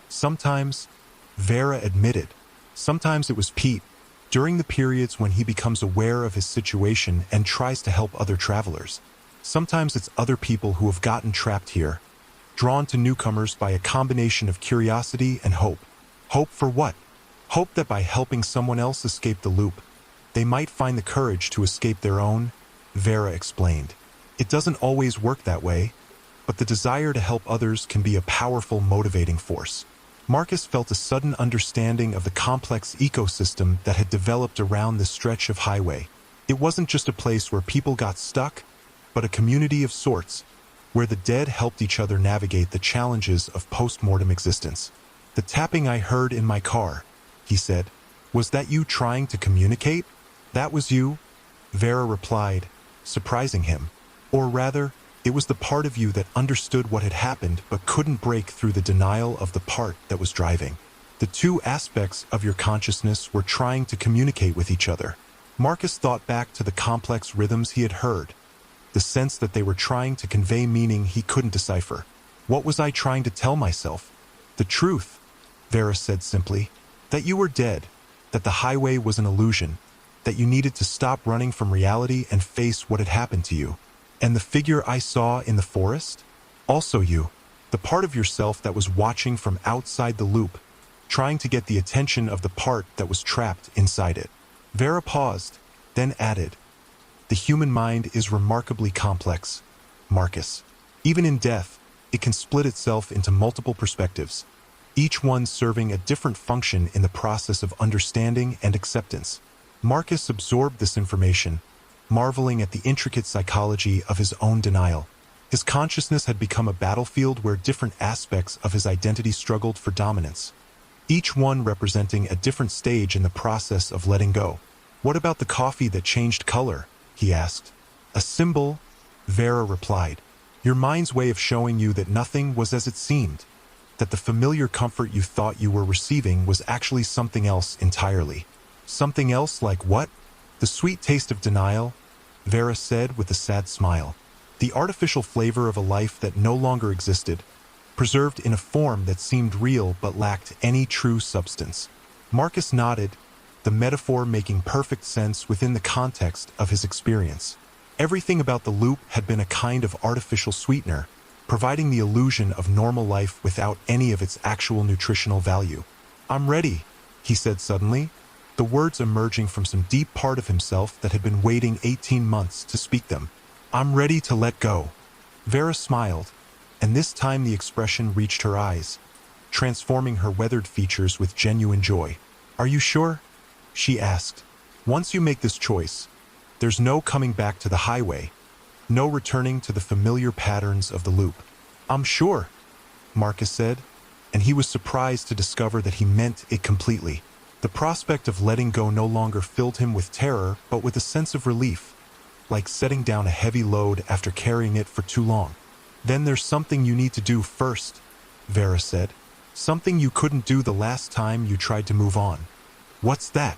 Sometimes, Vera admitted. Sometimes it was Pete, during the periods when he becomes aware of his situation and tries to help other travelers. Sometimes it's other people who have gotten trapped here, drawn to newcomers by a combination of curiosity and hope. Hope for what? Hope that by helping someone else escape the loop, they might find the courage to escape their own, Vera explained. It doesn't always work that way, but the desire to help others can be a powerful motivating force. Marcus felt a sudden understanding of the complex ecosystem that had developed around this stretch of highway. It wasn't just a place where people got stuck, but a community of sorts, where the dead helped each other navigate the challenges of post-mortem existence. The tapping I heard in my car, he said, was that you trying to communicate? That was you? Vera replied, surprising him. Or rather, it was the part of you that understood what had happened but couldn't break through the denial of the part that was driving. The two aspects of your consciousness were trying to communicate with each other. Marcus thought back to the complex rhythms he had heard, the sense that they were trying to convey meaning he couldn't decipher. What was I trying to tell myself? The truth, Vera said simply, that you were dead, that the highway was an illusion, that you needed to stop running from reality and face what had happened to you. And the figure I saw in the forest? Also you, the part of yourself that was watching from outside the loop, trying to get the attention of the part that was trapped inside it. Vera paused, then added, the human mind is remarkably complex, Marcus. Even in death, it can split itself into multiple perspectives, each one serving a different function in the process of understanding and acceptance. Marcus absorbed this information, marveling at the intricate psychology of his own denial. His consciousness had become a battlefield where different aspects of his identity struggled for dominance, each one representing a different stage in the process of letting go. What about the coffee that changed color? He asked. A symbol, Vera replied. Your mind's way of showing you that nothing was as it seemed, that the familiar comfort you thought you were receiving was actually something else entirely. Something else like what? The sweet taste of denial, Vera said with a sad smile. The artificial flavor of a life that no longer existed, preserved in a form that seemed real but lacked any true substance. Marcus nodded, the metaphor making perfect sense within the context of his experience. Everything about the loop had been a kind of artificial sweetener, providing the illusion of normal life without any of its actual nutritional value. I'm ready, he said suddenly, the words emerging from some deep part of himself that had been waiting 18 months to speak them. I'm ready to let go. Vera smiled, and this time the expression reached her eyes, transforming her weathered features with genuine joy. Are you sure? She asked. Once you make this choice, there's no coming back to the highway, no returning to the familiar patterns of the loop. I'm sure, Marcus said, and he was surprised to discover that he meant it completely. The prospect of letting go no longer filled him with terror, but with a sense of relief, like setting down a heavy load after carrying it for too long. Then there's something you need to do first, Vera said. Something you couldn't do the last time you tried to move on. What's that?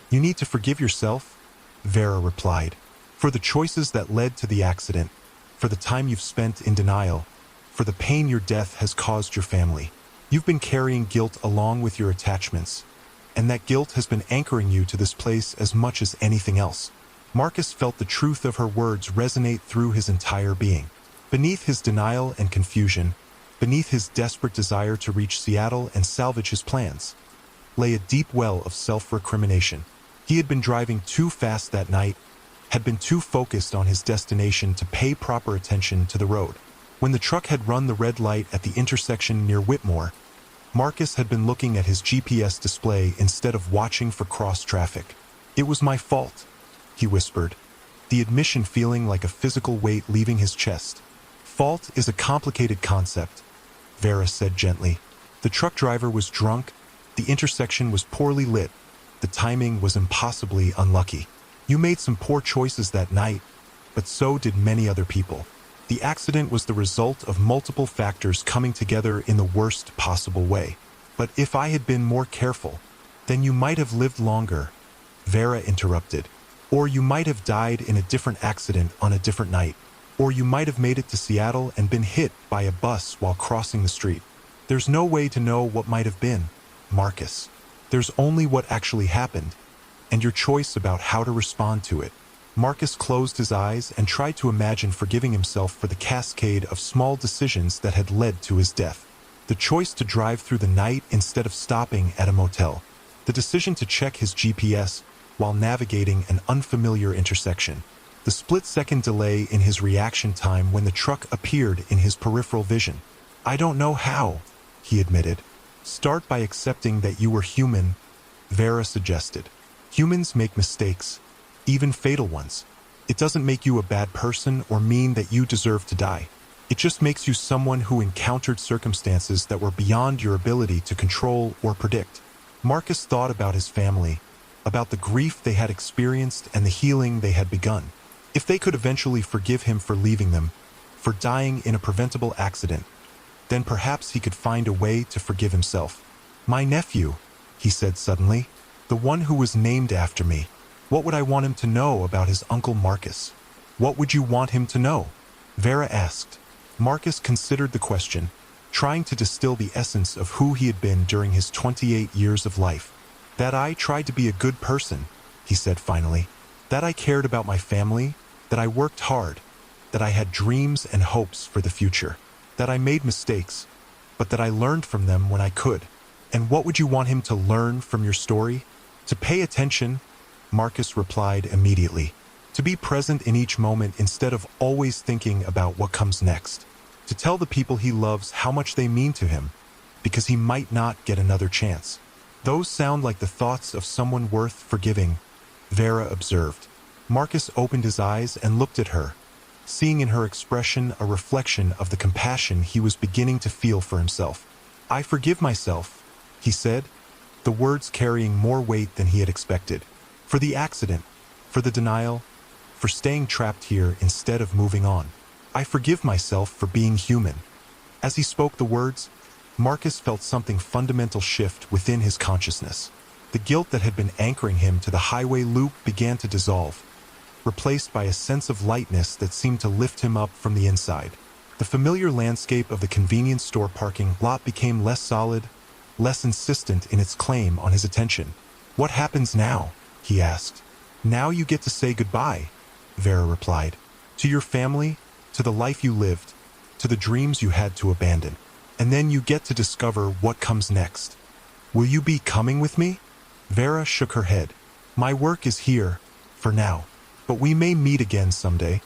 You need to forgive yourself, Vera replied, for the choices that led to the accident, for the time you've spent in denial, for the pain your death has caused your family. You've been carrying guilt along with your attachments, and that guilt has been anchoring you to this place as much as anything else. Marcus felt the truth of her words resonate through his entire being. Beneath his denial and confusion, beneath his desperate desire to reach Seattle and salvage his plans, lay a deep well of self-recrimination. He had been driving too fast that night, had been too focused on his destination to pay proper attention to the road. When the truck had run the red light at the intersection near Whitmore, Marcus had been looking at his GPS display instead of watching for cross traffic. "It was my fault," he whispered, the admission feeling like a physical weight leaving his chest. "Fault is a complicated concept," Vera said gently. "The truck driver was drunk, the intersection was poorly lit, the timing was impossibly unlucky. You made some poor choices that night, but so did many other people. The accident was the result of multiple factors coming together in the worst possible way. But if I had been more careful, then you might have lived longer," Vera interrupted. "Or you might have died in a different accident on a different night. Or you might have made it to Seattle and been hit by a bus while crossing the street. There's no way to know what might have been, Marcus. There's only what actually happened, and your choice about how to respond to it." Marcus closed his eyes and tried to imagine forgiving himself for the cascade of small decisions that had led to his death. The choice to drive through the night instead of stopping at a motel. The decision to check his GPS while navigating an unfamiliar intersection. The split-second delay in his reaction time when the truck appeared in his peripheral vision. "I don't know how," he admitted. "Start by accepting that you were human," Vera suggested. "Humans make mistakes, even fatal ones. It doesn't make you a bad person or mean that you deserve to die. It just makes you someone who encountered circumstances that were beyond your ability to control or predict." Marcus thought about his family, about the grief they had experienced and the healing they had begun. If they could eventually forgive him for leaving them, for dying in a preventable accident, then perhaps he could find a way to forgive himself. "My nephew," he said suddenly, "the one who was named after me. What would I want him to know about his uncle Marcus?" "What would you want him to know?" Vera asked. Marcus considered the question, trying to distill the essence of who he had been during his 28 years of life. "That I tried to be a good person," he said finally. "That I cared about my family, that I worked hard, that I had dreams and hopes for the future, that I made mistakes, but that I learned from them when I could." "And what would you want him to learn from your story?" "To pay attention," Marcus replied immediately. "To be present in each moment instead of always thinking about what comes next. To tell the people he loves how much they mean to him, because he might not get another chance." "Those sound like the thoughts of someone worth forgiving," Vera observed. Marcus opened his eyes and looked at her, seeing in her expression a reflection of the compassion he was beginning to feel for himself. "I forgive myself," he said, the words carrying more weight than he had expected. "For the accident, for the denial, for staying trapped here instead of moving on. I forgive myself for being human." As he spoke the words, Marcus felt something fundamental shift within his consciousness. The guilt that had been anchoring him to the highway loop began to dissolve, replaced by a sense of lightness that seemed to lift him up from the inside. The familiar landscape of the convenience store parking lot became less solid, less insistent in its claim on his attention. "What happens now?" he asked. "Now you get to say goodbye," Vera replied. "To your family, to the life you lived, to the dreams you had to abandon. And then you get to discover what comes next. Will you be coming with me?" Vera shook her head. "My work is here, for now. But we may meet again someday,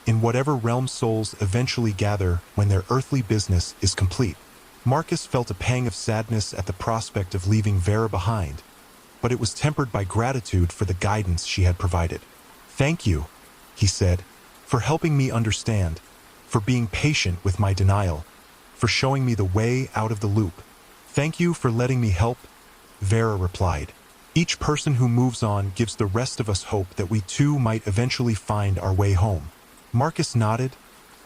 in whatever realm souls eventually gather when their earthly business is complete." Marcus felt a pang of sadness at the prospect of leaving Vera behind, but it was tempered by gratitude for the guidance she had provided. "Thank you," he said, "for helping me understand, for being patient with my denial, for showing me the way out of the loop." "Thank you for letting me help," Vera replied. "Each person who moves on gives the rest of us hope that we too might eventually find our way home." Marcus nodded,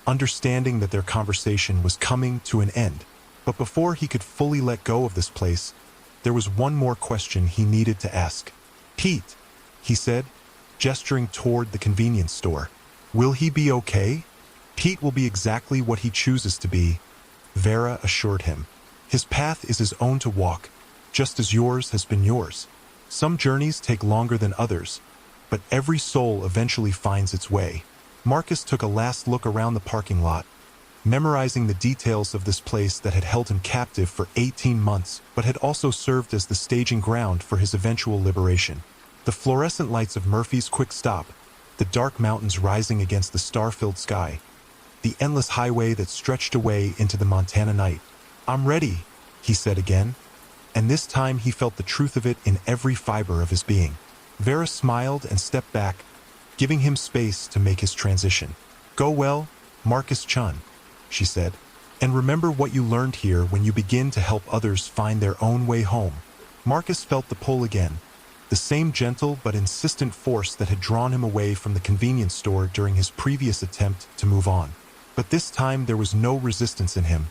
understanding that their conversation was coming to an end. But before he could fully let go of this place, there was one more question he needed to ask. "Pete," he said, gesturing toward the convenience store. "Will he be okay?" "Pete will be exactly what he chooses to be," Vera assured him. "His path is his own to walk, just as yours has been yours. Some journeys take longer than others, but every soul eventually finds its way." Marcus took a last look around the parking lot, memorizing the details of this place that had held him captive for 18 months, but had also served as the staging ground for his eventual liberation. The fluorescent lights of Murphy's Quick Stop, the dark mountains rising against the star-filled sky, the endless highway that stretched away into the Montana night. "I'm ready," he said again, and this time he felt the truth of it in every fiber of his being. Vera smiled and stepped back, giving him space to make his transition. "Go well, Marcus Chen," she said, "and remember what you learned here when you begin to help others find their own way home." Marcus felt the pull again, the same gentle but insistent force that had drawn him away from the convenience store during his previous attempt to move on. But this time there was no resistance in him,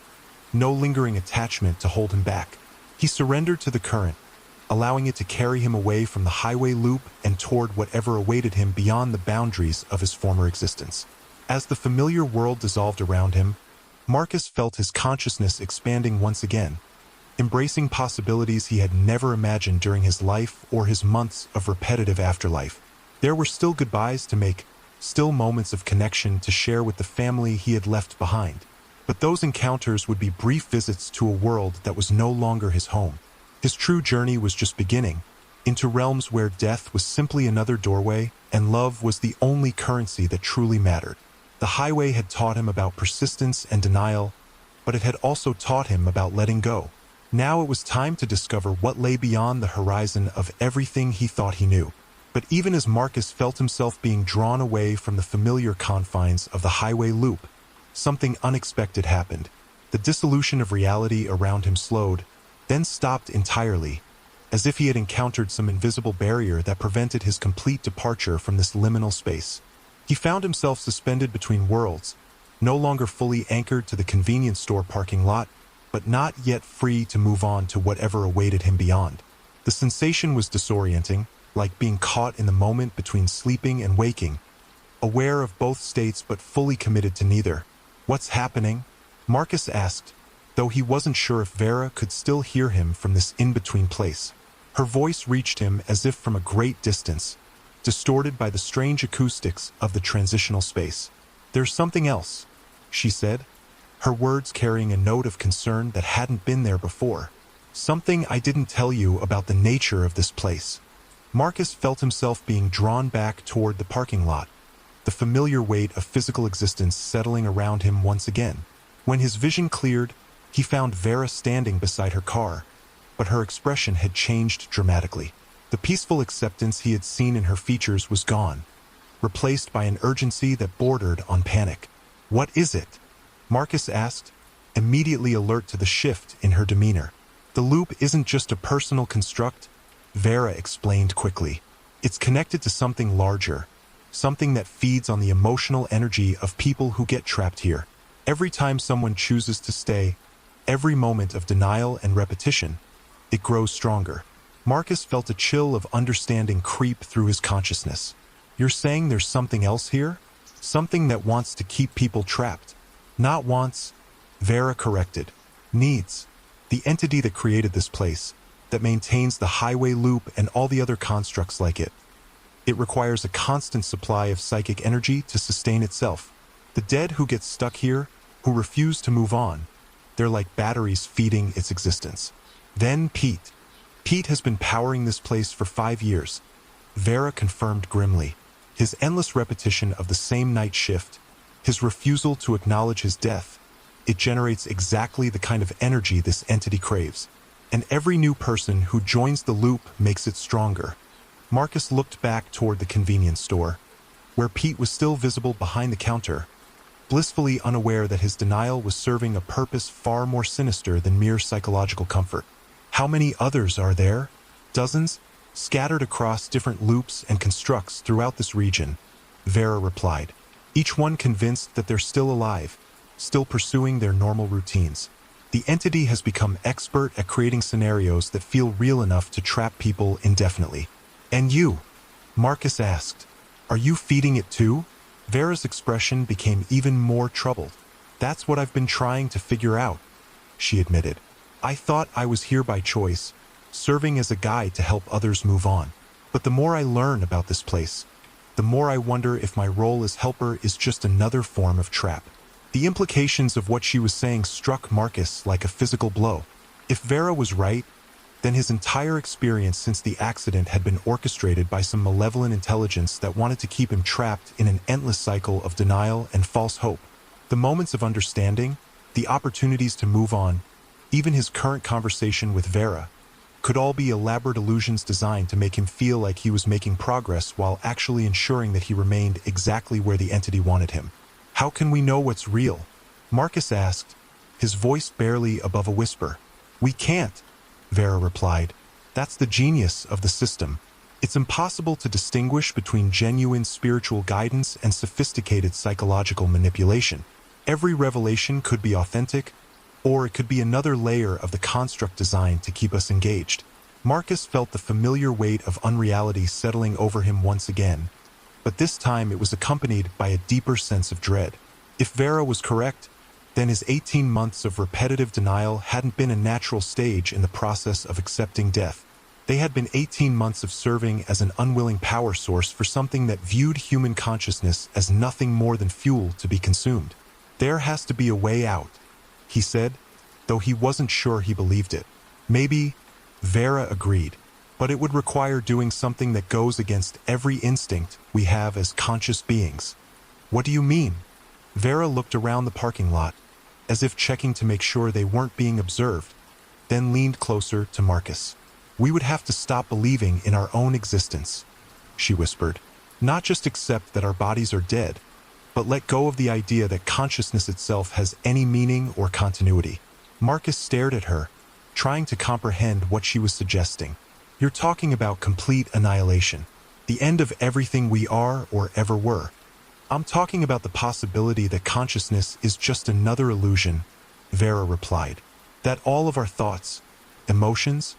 no lingering attachment to hold him back. He surrendered to the current, allowing it to carry him away from the highway loop and toward whatever awaited him beyond the boundaries of his former existence. As the familiar world dissolved around him, Marcus felt his consciousness expanding once again, embracing possibilities he had never imagined during his life or his months of repetitive afterlife. There were still goodbyes to make, still moments of connection to share with the family he had left behind. But those encounters would be brief visits to a world that was no longer his home. His true journey was just beginning, into realms where death was simply another doorway and love was the only currency that truly mattered. The highway had taught him about persistence and denial, but it had also taught him about letting go. Now it was time to discover what lay beyond the horizon of everything he thought he knew. But even as Marcus felt himself being drawn away from the familiar confines of the highway loop, something unexpected happened. The dissolution of reality around him slowed, then stopped entirely, as if he had encountered some invisible barrier that prevented his complete departure from this liminal space. He found himself suspended between worlds, no longer fully anchored to the convenience store parking lot, but not yet free to move on to whatever awaited him beyond. The sensation was disorienting, like being caught in the moment between sleeping and waking, aware of both states but fully committed to neither. "What's happening?" Marcus asked, though he wasn't sure if Vera could still hear him from this in-between place. Her voice reached him as if from a great distance, distorted by the strange acoustics of the transitional space. "There's something else," she said, her words carrying a note of concern that hadn't been there before. "Something I didn't tell you about the nature of this place." Marcus felt himself being drawn back toward the parking lot, the familiar weight of physical existence settling around him once again. When his vision cleared, he found Vera standing beside her car, but her expression had changed dramatically. The peaceful acceptance he had seen in her features was gone, replaced by an urgency that bordered on panic. "What is it?" Marcus asked, immediately alert to the shift in her demeanor. "The loop isn't just a personal construct," Vera explained quickly. "It's connected to something larger, something that feeds on the emotional energy of people who get trapped here. Every time someone chooses to stay, every moment of denial and repetition, it grows stronger." Marcus felt a chill of understanding creep through his consciousness. "You're saying there's something else here? Something that wants to keep people trapped?" "Not wants," Vera corrected. "Needs. The entity that created this place, that maintains the highway loop and all the other constructs like it. It requires a constant supply of psychic energy to sustain itself. The dead who get stuck here, who refuse to move on, they're like batteries feeding its existence." Then Pete. "Pete has been powering this place for 5 years," Vera confirmed grimly. "His endless repetition of the same night shift, his refusal to acknowledge his death, it generates exactly the kind of energy this entity craves. And every new person who joins the loop makes it stronger." Marcus looked back toward the convenience store, where Pete was still visible behind the counter, blissfully unaware that his denial was serving a purpose far more sinister than mere psychological comfort. "How many others are there?" "Dozens, scattered across different loops and constructs throughout this region," Vera replied, "each one convinced that they're still alive, still pursuing their normal routines. The entity has become expert at creating scenarios that feel real enough to trap people indefinitely." "And you?" Marcus asked. "Are you feeding it too?" Vera's expression became even more troubled. "That's what I've been trying to figure out," she admitted. "I thought I was here by choice, serving as a guide to help others move on. But the more I learn about this place, the more I wonder if my role as helper is just another form of trap." The implications of what she was saying struck Marcus like a physical blow. If Vera was right, then his entire experience since the accident had been orchestrated by some malevolent intelligence that wanted to keep him trapped in an endless cycle of denial and false hope. The moments of understanding, the opportunities to move on, even his current conversation with Vera, could all be elaborate illusions designed to make him feel like he was making progress while actually ensuring that he remained exactly where the entity wanted him. How can we know what's real? Marcus asked, his voice barely above a whisper. We can't, Vera replied. That's the genius of the system. It's impossible to distinguish between genuine spiritual guidance and sophisticated psychological manipulation. Every revelation could be authentic, or it could be another layer of the construct designed to keep us engaged. Marcus felt the familiar weight of unreality settling over him once again, but this time it was accompanied by a deeper sense of dread. If Vera was correct, then his 18 months of repetitive denial hadn't been a natural stage in the process of accepting death. They had been 18 months of serving as an unwilling power source for something that viewed human consciousness as nothing more than fuel to be consumed. There has to be a way out, he said, though he wasn't sure he believed it. Maybe, Vera agreed, but it would require doing something that goes against every instinct we have as conscious beings. What do you mean? Vera looked around the parking lot, as if checking to make sure they weren't being observed, then leaned closer to Marcus. We would have to stop believing in our own existence, she whispered. Not just accept that our bodies are dead, but let go of the idea that consciousness itself has any meaning or continuity. Marcus stared at her, trying to comprehend what she was suggesting. You're talking about complete annihilation, the end of everything we are or ever were. I'm talking about the possibility that consciousness is just another illusion, Vera replied. That all of our thoughts, emotions,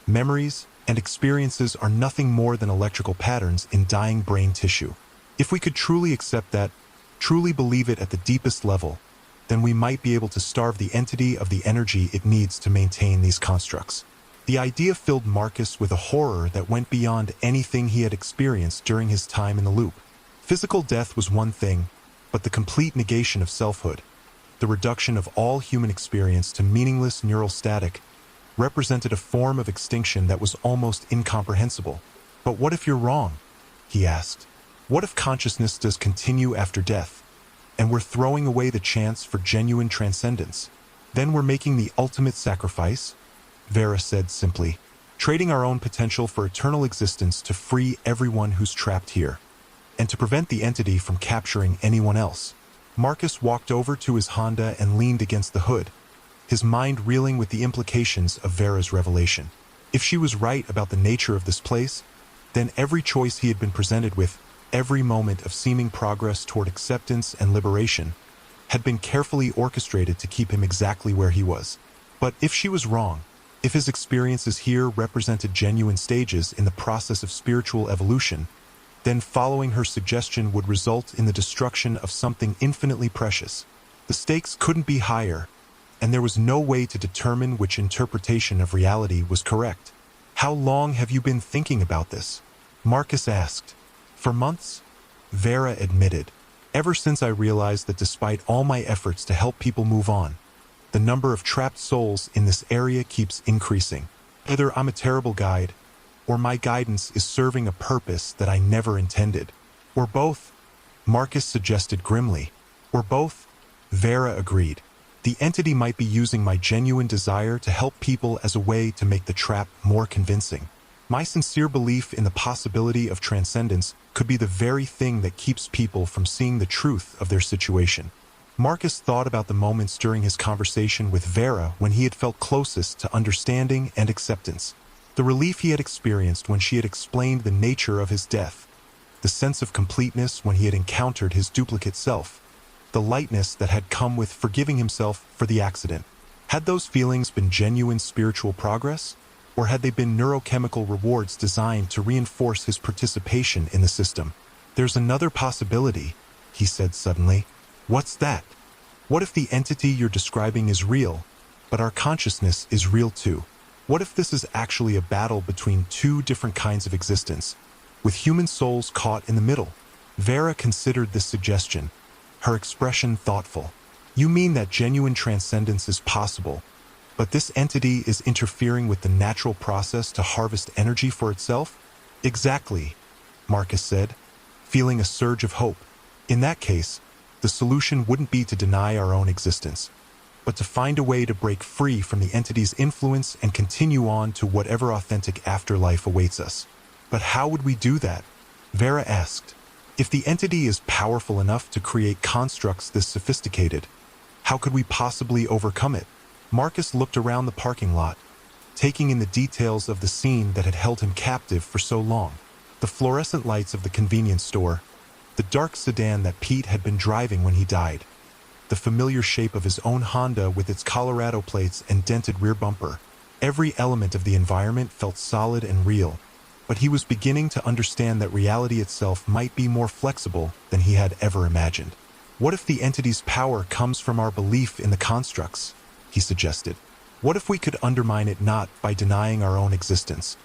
memories, and experiences are nothing more than electrical patterns in dying brain tissue. If we could truly accept that, truly believe it at the deepest level, then we might be able to starve the entity of the energy it needs to maintain these constructs. The idea filled Marcus with a horror that went beyond anything he had experienced during his time in the loop. Physical death was one thing, but the complete negation of selfhood, the reduction of all human experience to meaningless neural static, represented a form of extinction that was almost incomprehensible. But what if you're wrong? He asked. What if consciousness does continue after death, and we're throwing away the chance for genuine transcendence? Then we're making the ultimate sacrifice, Vera said simply, trading our own potential for eternal existence to free everyone who's trapped here, and to prevent the entity from capturing anyone else. Marcus walked over to his Honda and leaned against the hood, his mind reeling with the implications of Vera's revelation. If she was right about the nature of this place, then every choice he had been presented with, every moment of seeming progress toward acceptance and liberation, had been carefully orchestrated to keep him exactly where he was. But if she was wrong, if his experiences here represented genuine stages in the process of spiritual evolution, then following her suggestion would result in the destruction of something infinitely precious. The stakes couldn't be higher, and there was no way to determine which interpretation of reality was correct. How long have you been thinking about this? Marcus asked. For months, Vera admitted. Ever since I realized that despite all my efforts to help people move on, the number of trapped souls in this area keeps increasing. Either I'm a terrible guide, or my guidance is serving a purpose that I never intended. Or both, Marcus suggested grimly. Or both, Vera agreed. The entity might be using my genuine desire to help people as a way to make the trap more convincing. My sincere belief in the possibility of transcendence could be the very thing that keeps people from seeing the truth of their situation. Marcus thought about the moments during his conversation with Vera when he had felt closest to understanding and acceptance. The relief he had experienced when she had explained the nature of his death, the sense of completeness when he had encountered his duplicate self, the lightness that had come with forgiving himself for the accident. Had those feelings been genuine spiritual progress? Or had they been neurochemical rewards designed to reinforce his participation in the system? There's another possibility, he said suddenly. What's that? What if the entity you're describing is real, but our consciousness is real too? What if this is actually a battle between two different kinds of existence, with human souls caught in the middle? Vera considered this suggestion, her expression thoughtful. You mean that genuine transcendence is possible, but this entity is interfering with the natural process to harvest energy for itself? Exactly, Marcus said, feeling a surge of hope. In that case, The solution wouldn't be to deny our own existence, but to find a way to break free from the entity's influence and continue on to whatever authentic afterlife awaits us. But how would we do that? Vera asked. If the entity is powerful enough to create constructs this sophisticated, how could we possibly overcome it? Marcus looked around the parking lot, taking in the details of the scene that had held him captive for so long. The fluorescent lights of the convenience store, the dark sedan that Pete had been driving when he died, the familiar shape of his own Honda with its Colorado plates and dented rear bumper. Every element of the environment felt solid and real, but he was beginning to understand that reality itself might be more flexible than he had ever imagined. What if the entity's power comes from our belief in the constructs? He suggested. What if we could undermine it not by denying our own existence,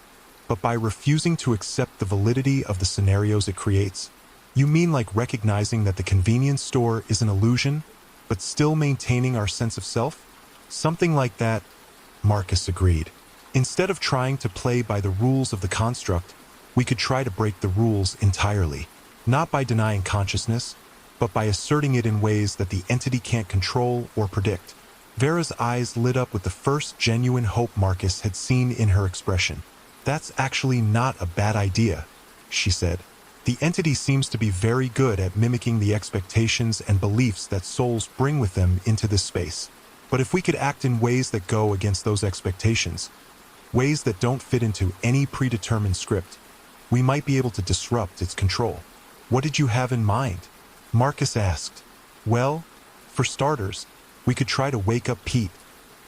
but by refusing to accept the validity of the scenarios it creates? You mean like recognizing that the convenience store is an illusion, but still maintaining our sense of self? Something like that, Marcus agreed. Instead of trying to play by the rules of the construct, we could try to break the rules entirely, not by denying consciousness, but by asserting it in ways that the entity can't control or predict. Vera's eyes lit up with the first genuine hope Marcus had seen in her expression. That's actually not a bad idea, she said. The entity seems to be very good at mimicking the expectations and beliefs that souls bring with them into this space. But if we could act in ways that go against those expectations, ways that don't fit into any predetermined script, we might be able to disrupt its control. What did you have in mind? Marcus asked. Well, for starters, we could try to wake up Pete,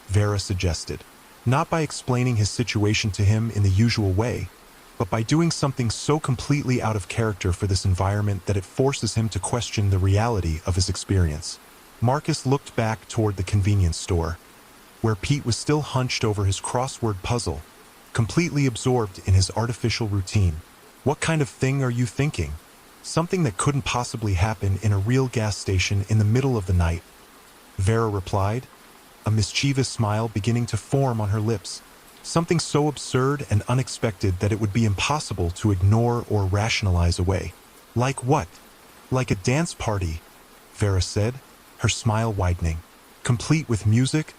Vera suggested. Not by explaining his situation to him in the usual way, but by doing something so completely out of character for this environment that it forces him to question the reality of his experience. Marcus looked back toward the convenience store, where Pete was still hunched over his crossword puzzle, completely absorbed in his artificial routine. What kind of thing are you thinking? Something that couldn't possibly happen in a real gas station in the middle of the night, Vera replied, a mischievous smile beginning to form on her lips. Something so absurd and unexpected that it would be impossible to ignore or rationalize away. Like what? Like a dance party, Vera said, her smile widening, complete with music,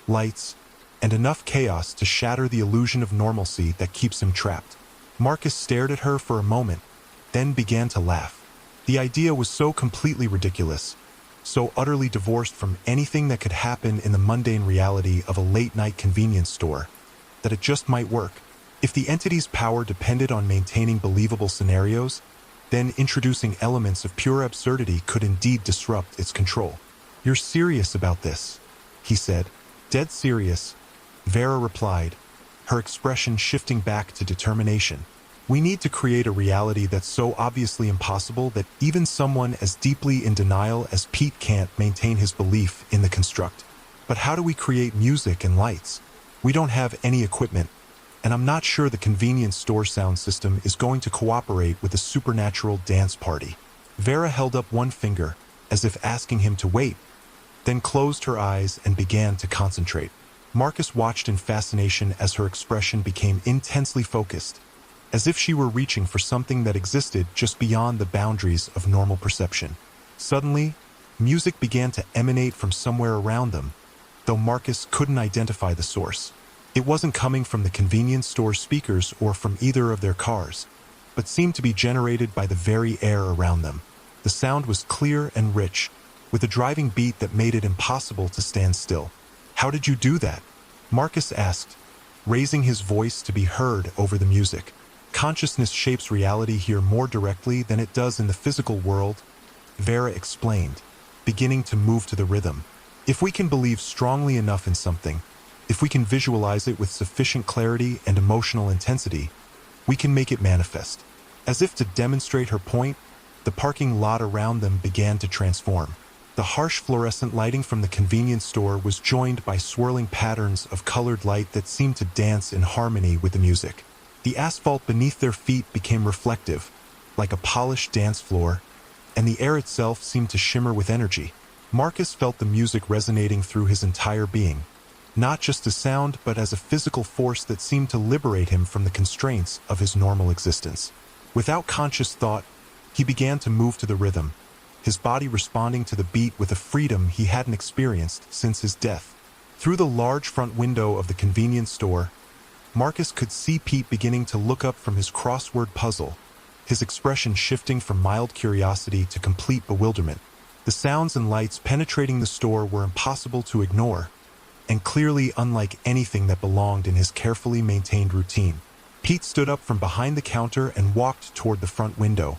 lights, and enough chaos to shatter the illusion of normalcy that keeps him trapped. Marcus stared at her for a moment, then began to laugh. The idea was so completely ridiculous, so utterly divorced from anything that could happen in the mundane reality of a late-night convenience store, that it just might work. If the entity's power depended on maintaining believable scenarios, then introducing elements of pure absurdity could indeed disrupt its control. You're serious about this, he said. Dead serious, Vera replied, her expression shifting back to determination. We need to create a reality that's so obviously impossible that even someone as deeply in denial as Pete can't maintain his belief in the construct. But how do we create music and lights? We don't have any equipment, and I'm not sure the convenience store sound system is going to cooperate with a supernatural dance party. Vera held up one finger, as if asking him to wait, then closed her eyes and began to concentrate. Marcus watched in fascination as her expression became intensely focused, as if she were reaching for something that existed just beyond the boundaries of normal perception. Suddenly, music began to emanate from somewhere around them, though Marcus couldn't identify the source. It wasn't coming from the convenience store speakers or from either of their cars, but seemed to be generated by the very air around them. The sound was clear and rich, with a driving beat that made it impossible to stand still. How did you do that? Marcus asked, raising his voice to be heard over the music. Consciousness shapes reality here more directly than it does in the physical world, Vera explained, beginning to move to the rhythm. If we can believe strongly enough in something, if we can visualize it with sufficient clarity and emotional intensity, we can make it manifest. As if to demonstrate her point, the parking lot around them began to transform. The harsh fluorescent lighting from the convenience store was joined by swirling patterns of colored light that seemed to dance in harmony with the music. The asphalt beneath their feet became reflective, like a polished dance floor, and the air itself seemed to shimmer with energy. Marcus felt the music resonating through his entire being, not just as sound but as a physical force that seemed to liberate him from the constraints of his normal existence. Without conscious thought, he began to move to the rhythm, his body responding to the beat with a freedom he hadn't experienced since his death. Through the large front window of the convenience store, Marcus could see Pete beginning to look up from his crossword puzzle, his expression shifting from mild curiosity to complete bewilderment. The sounds and lights penetrating the store were impossible to ignore, and clearly unlike anything that belonged in his carefully maintained routine. Pete stood up from behind the counter and walked toward the front window,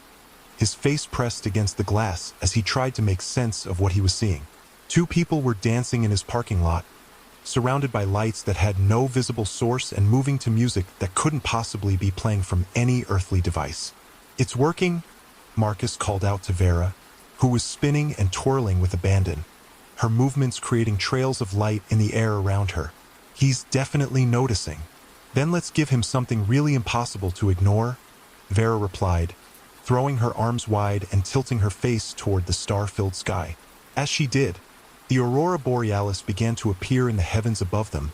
his face pressed against the glass as he tried to make sense of what he was seeing. Two people were dancing in his parking lot, surrounded by lights that had no visible source and moving to music that couldn't possibly be playing from any earthly device. "It's working," Marcus called out to Vera, who was spinning and twirling with abandon, her movements creating trails of light in the air around her. "He's definitely noticing." "Then let's give him something really impossible to ignore," Vera replied, throwing her arms wide and tilting her face toward the star-filled sky. As she did, the aurora borealis began to appear in the heavens above them,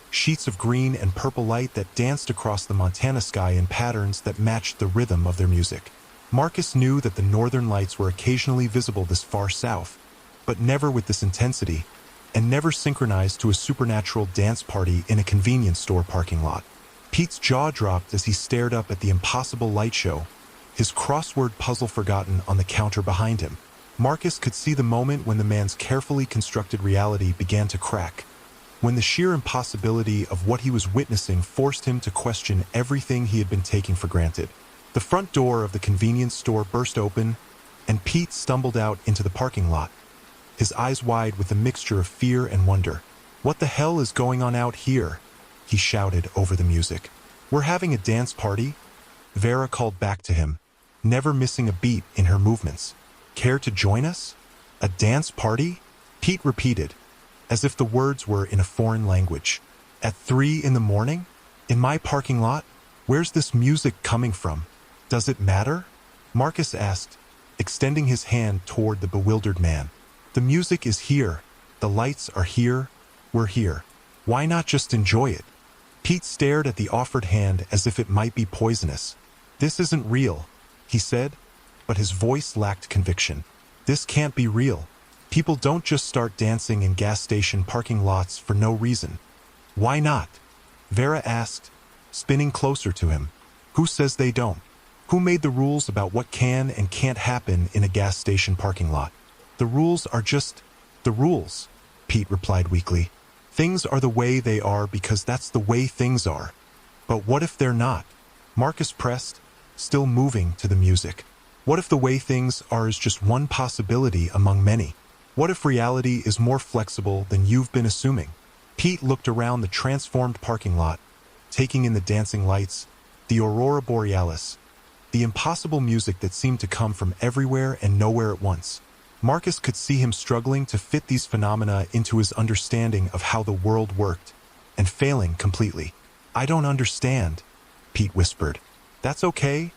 sheets of green and purple light that danced across the Montana sky in patterns that matched the rhythm of their music. Marcus knew that the northern lights were occasionally visible this far south, but never with this intensity, and never synchronized to a supernatural dance party in a convenience store parking lot. Pete's jaw dropped as he stared up at the impossible light show, his crossword puzzle forgotten on the counter behind him. Marcus could see the moment when the man's carefully constructed reality began to crack, when the sheer impossibility of what he was witnessing forced him to question everything he had been taking for granted. The front door of the convenience store burst open, and Pete stumbled out into the parking lot, his eyes wide with a mixture of fear and wonder. "What the hell is going on out here?" he shouted over the music. "We're having a dance party," Vera called back to him, never missing a beat in her movements. "Care to join us? A dance party?" Pete repeated, as if the words were in a foreign language. "At 3 in the morning? In my parking lot? Where's this music coming from? Does it matter?" Marcus asked, extending his hand toward the bewildered man. "The music is here. The lights are here. We're here. Why not just enjoy it?" Pete stared at the offered hand as if it might be poisonous. "This isn't real," he said, but his voice lacked conviction. "This can't be real. People don't just start dancing in gas station parking lots for no reason." "Why not?" Vera asked, spinning closer to him. "Who says they don't? Who made the rules about what can and can't happen in a gas station parking lot?" "The rules are just the rules," Pete replied weakly. "Things are the way they are because that's the way things are." "But what if they're not?" Marcus pressed, still moving to the music. "What if the way things are is just one possibility among many? What if reality is more flexible than you've been assuming?" Pete looked around the transformed parking lot, taking in the dancing lights, the aurora borealis, the impossible music that seemed to come from everywhere and nowhere at once. Marcus could see him struggling to fit these phenomena into his understanding of how the world worked, and failing completely. "I don't understand," Pete whispered. "That's okay,"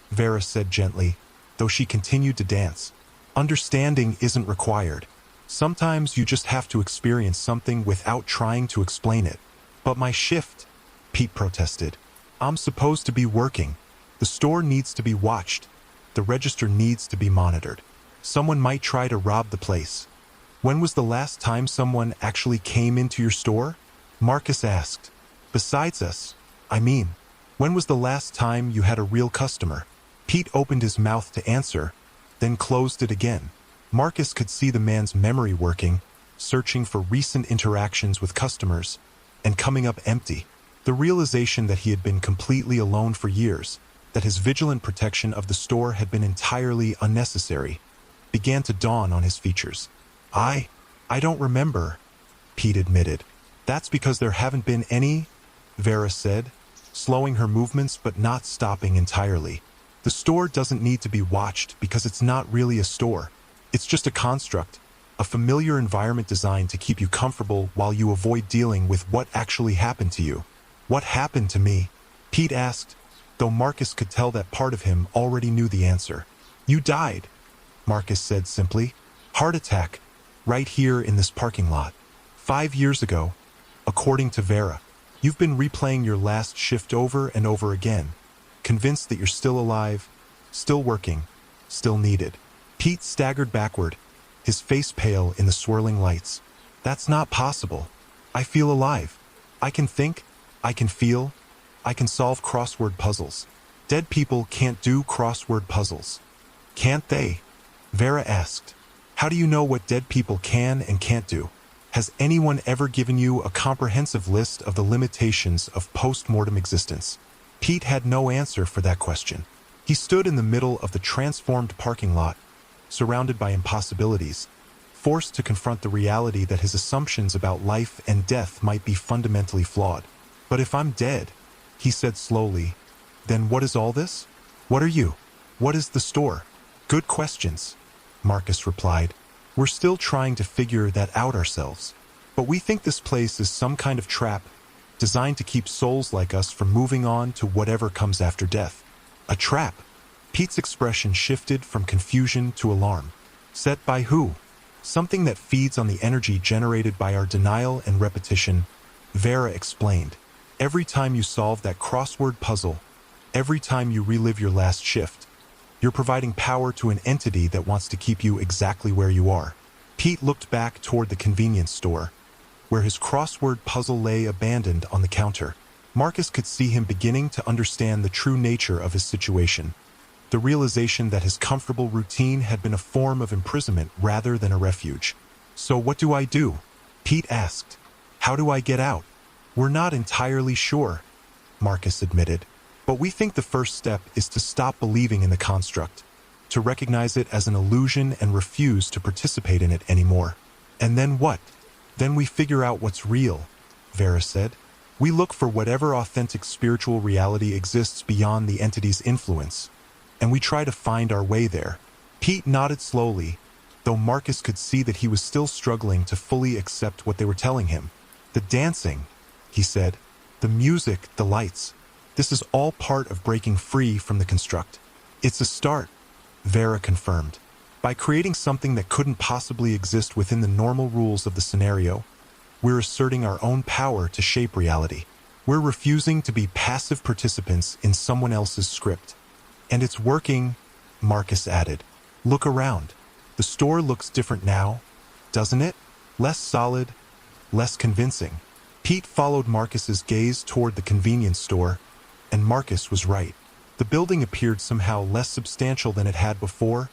Vera said gently, though she continued to dance. "Understanding isn't required. Sometimes you just have to experience something without trying to explain it." "But my shift," Pete protested. "I'm supposed to be working. The store needs to be watched. The register needs to be monitored. Someone might try to rob the place." "When was the last time someone actually came into your store?" Marcus asked. "Besides us, I mean. When was the last time you had a real customer?" Pete opened his mouth to answer, then closed it again. Marcus could see the man's memory working, searching for recent interactions with customers, and coming up empty. The realization that he had been completely alone for years, that his vigilant protection of the store had been entirely unnecessary, began to dawn on his features. I don't remember," Pete admitted. "That's because there haven't been any," Vera said, slowing her movements but not stopping entirely. "The store doesn't need to be watched because it's not really a store. It's just a construct, a familiar environment designed to keep you comfortable while you avoid dealing with what actually happened to you." "What happened to me?" Pete asked, though Marcus could tell that part of him already knew the answer. "You died," Marcus said simply. "Heart attack, right here in this parking lot. 5 years ago, according to Vera. You've been replaying your last shift over and over again, convinced that you're still alive, still working, still needed." Pete staggered backward, his face pale in the swirling lights. That's not possible. I feel alive. I can think, I can feel, I can solve crossword puzzles. Dead people can't do crossword puzzles. Can't they? Vera asked. How do you know what dead people can and can't do? Has anyone ever given you a comprehensive list of the limitations of post-mortem existence? Pete had no answer for that question. He stood in the middle of the transformed parking lot, surrounded by impossibilities, forced to confront the reality that his assumptions about life and death might be fundamentally flawed. But if I'm dead, he said slowly, then what is all this? What are you? What is the store? Good questions, Marcus replied. We're still trying to figure that out ourselves. But we think this place is some kind of trap, designed to keep souls like us from moving on to whatever comes after death. A trap? Pete's expression shifted from confusion to alarm. Set by who? Something that feeds on the energy generated by our denial and repetition, Vera explained. Every time you solve that crossword puzzle, every time you relive your last shift, you're providing power to an entity that wants to keep you exactly where you are. Pete looked back toward the convenience store, where his crossword puzzle lay abandoned on the counter. Marcus could see him beginning to understand the true nature of his situation. The realization that his comfortable routine had been a form of imprisonment rather than a refuge. So what do I do? Pete asked. How do I get out? We're not entirely sure, Marcus admitted. But we think the first step is to stop believing in the construct, to recognize it as an illusion and refuse to participate in it anymore. And then what? Then we figure out what's real, Vera said. We look for whatever authentic spiritual reality exists beyond the entity's influence, and we try to find our way there. Pete nodded slowly, though Marcus could see that he was still struggling to fully accept what they were telling him. The dancing, he said, the music, the lights. This is all part of breaking free from the construct. It's a start, Vera confirmed. By creating something that couldn't possibly exist within the normal rules of the scenario, we're asserting our own power to shape reality. We're refusing to be passive participants in someone else's script. And it's working, Marcus added. Look around. The store looks different now, doesn't it? Less solid, less convincing. Pete followed Marcus's gaze toward the convenience store, and Marcus was right. The building appeared somehow less substantial than it had before,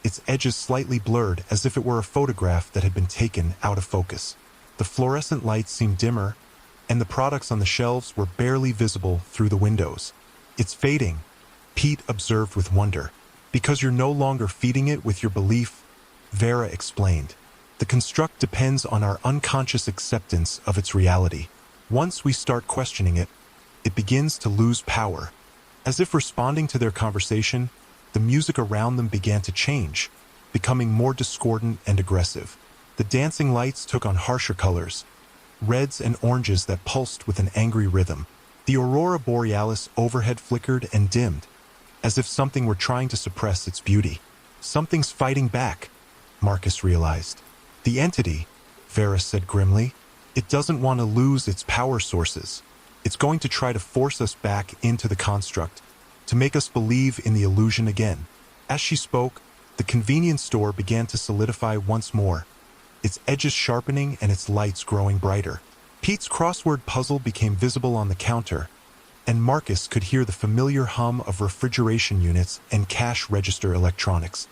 its edges slightly blurred as if it were a photograph that had been taken out of focus. The fluorescent lights seemed dimmer, and the products on the shelves were barely visible through the windows. It's fading, Pete observed with wonder. Because you're no longer feeding it with your belief, Vera explained. The construct depends on our unconscious acceptance of its reality. Once we start questioning it, it begins to lose power. As if responding to their conversation, the music around them began to change, becoming more discordant and aggressive. The dancing lights took on harsher colors, reds and oranges that pulsed with an angry rhythm. The aurora borealis overhead flickered and dimmed, as if something were trying to suppress its beauty. Something's fighting back, Marcus realized. The entity, Vera said grimly, it doesn't want to lose its power sources. It's going to try to force us back into the construct, to make us believe in the illusion again. As she spoke, the convenience store began to solidify once more, its edges sharpening and its lights growing brighter. Pete's crossword puzzle became visible on the counter, and Marcus could hear the familiar hum of refrigeration units and cash register electronics.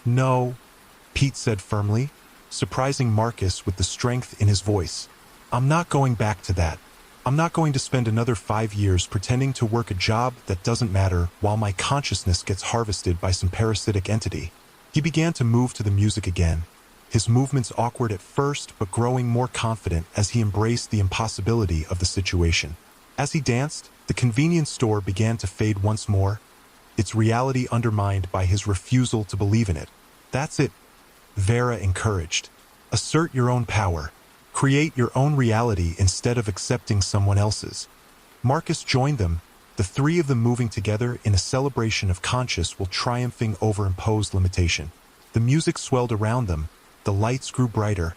No, Pete said firmly, surprising Marcus with the strength in his voice. I'm not going back to that. I'm not going to spend another 5 years pretending to work a job that doesn't matter while my consciousness gets harvested by some parasitic entity. He began to move to the music again, his movements awkward at first but growing more confident as he embraced the impossibility of the situation. As he danced, the convenience store began to fade once more, its reality undermined by his refusal to believe in it. That's it, Vera encouraged. Assert your own power. Create your own reality instead of accepting someone else's. Marcus joined them, the three of them moving together in a celebration of conscious while triumphing over imposed limitation. The music swelled around them, the lights grew brighter,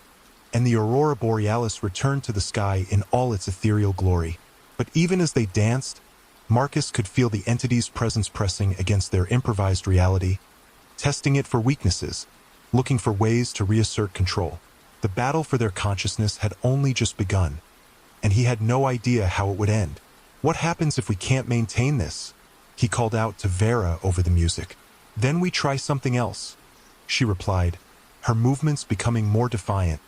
and the aurora borealis returned to the sky in all its ethereal glory. But even as they danced, Marcus could feel the entity's presence pressing against their improvised reality, testing it for weaknesses, looking for ways to reassert control. The battle for their consciousness had only just begun, and he had no idea how it would end. What happens if we can't maintain this? He called out to Vera over the music. Then we try something else, she replied, her movements becoming more defiant,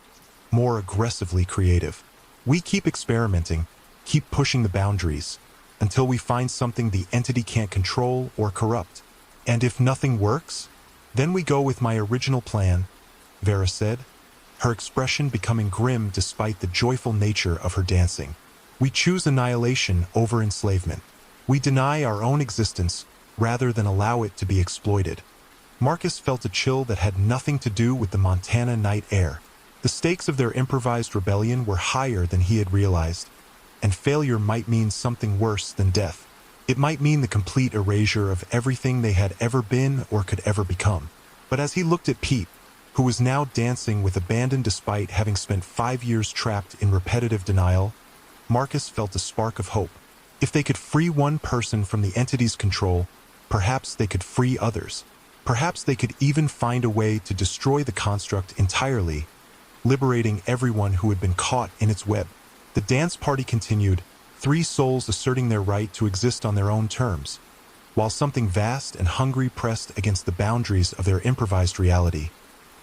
more aggressively creative. We keep experimenting, keep pushing the boundaries, until we find something the entity can't control or corrupt. And if nothing works, then we go with my original plan, Vera said, her expression becoming grim despite the joyful nature of her dancing. We choose annihilation over enslavement. We deny our own existence rather than allow it to be exploited. Marcus felt a chill that had nothing to do with the Montana night air. The stakes of their improvised rebellion were higher than he had realized, and failure might mean something worse than death. It might mean the complete erasure of everything they had ever been or could ever become. But as he looked at Pete, who was now dancing with abandon despite having spent 5 years trapped in repetitive denial, Marcus felt a spark of hope. If they could free one person from the entity's control, perhaps they could free others. Perhaps they could even find a way to destroy the construct entirely, liberating everyone who had been caught in its web. The dance party continued, 3 souls asserting their right to exist on their own terms, while something vast and hungry pressed against the boundaries of their improvised reality,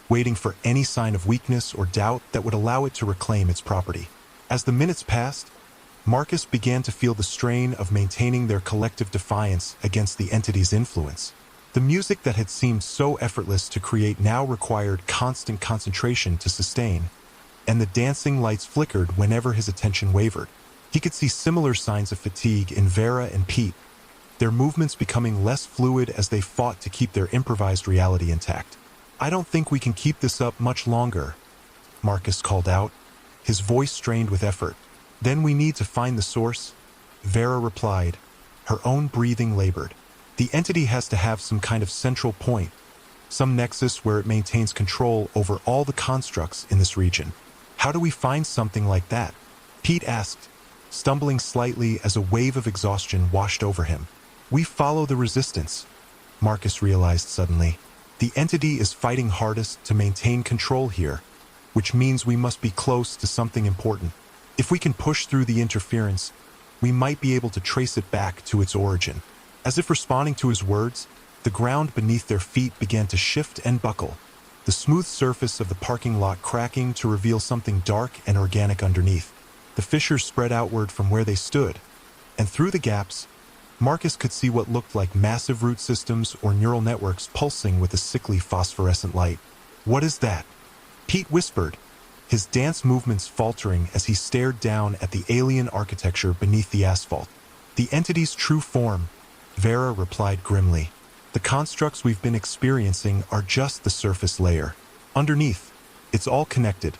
waiting for any sign of weakness or doubt that would allow it to reclaim its property. As the minutes passed, Marcus began to feel the strain of maintaining their collective defiance against the entity's influence. The music that had seemed so effortless to create now required constant concentration to sustain, and the dancing lights flickered whenever his attention wavered. He could see similar signs of fatigue in Vera and Pete, their movements becoming less fluid as they fought to keep their improvised reality intact. "I don't think we can keep this up much longer," Marcus called out, his voice strained with effort. "Then we need to find the source," Vera replied, her own breathing labored. "The entity has to have some kind of central point, some nexus where it maintains control over all the constructs in this region. How do we find something like that?" Pete asked, stumbling slightly as a wave of exhaustion washed over him. "We follow the resistance," Marcus realized suddenly. "The entity is fighting hardest to maintain control here, which means we must be close to something important. If we can push through the interference, we might be able to trace it back to its origin." As if responding to his words, the ground beneath their feet began to shift and buckle, the smooth surface of the parking lot cracking to reveal something dark and organic underneath. The fissures spread outward from where they stood, and through the gaps, Marcus could see what looked like massive root systems or neural networks pulsing with a sickly phosphorescent light. "What is that?" Pete whispered, his dance movements faltering as he stared down at the alien architecture beneath the asphalt. "The entity's true form," Vera replied grimly. "The constructs we've been experiencing are just the surface layer. Underneath, it's all connected,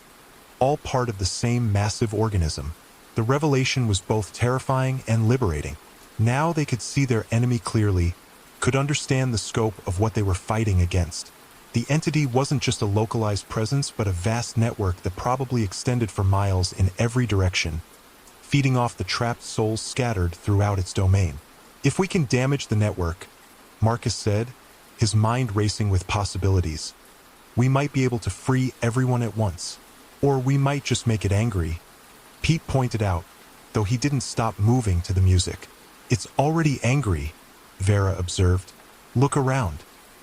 all part of the same massive organism." The revelation was both terrifying and liberating. Now they could see their enemy clearly, could understand the scope of what they were fighting against. The entity wasn't just a localized presence, but a vast network that probably extended for miles in every direction, feeding off the trapped souls scattered throughout its domain. "If we can damage the network," Marcus said, his mind racing with possibilities, "we might be able to free everyone at once. Or we might just make it angry," Pete pointed out, though he didn't stop moving to the music. "It's already angry," Vera observed. "Look around.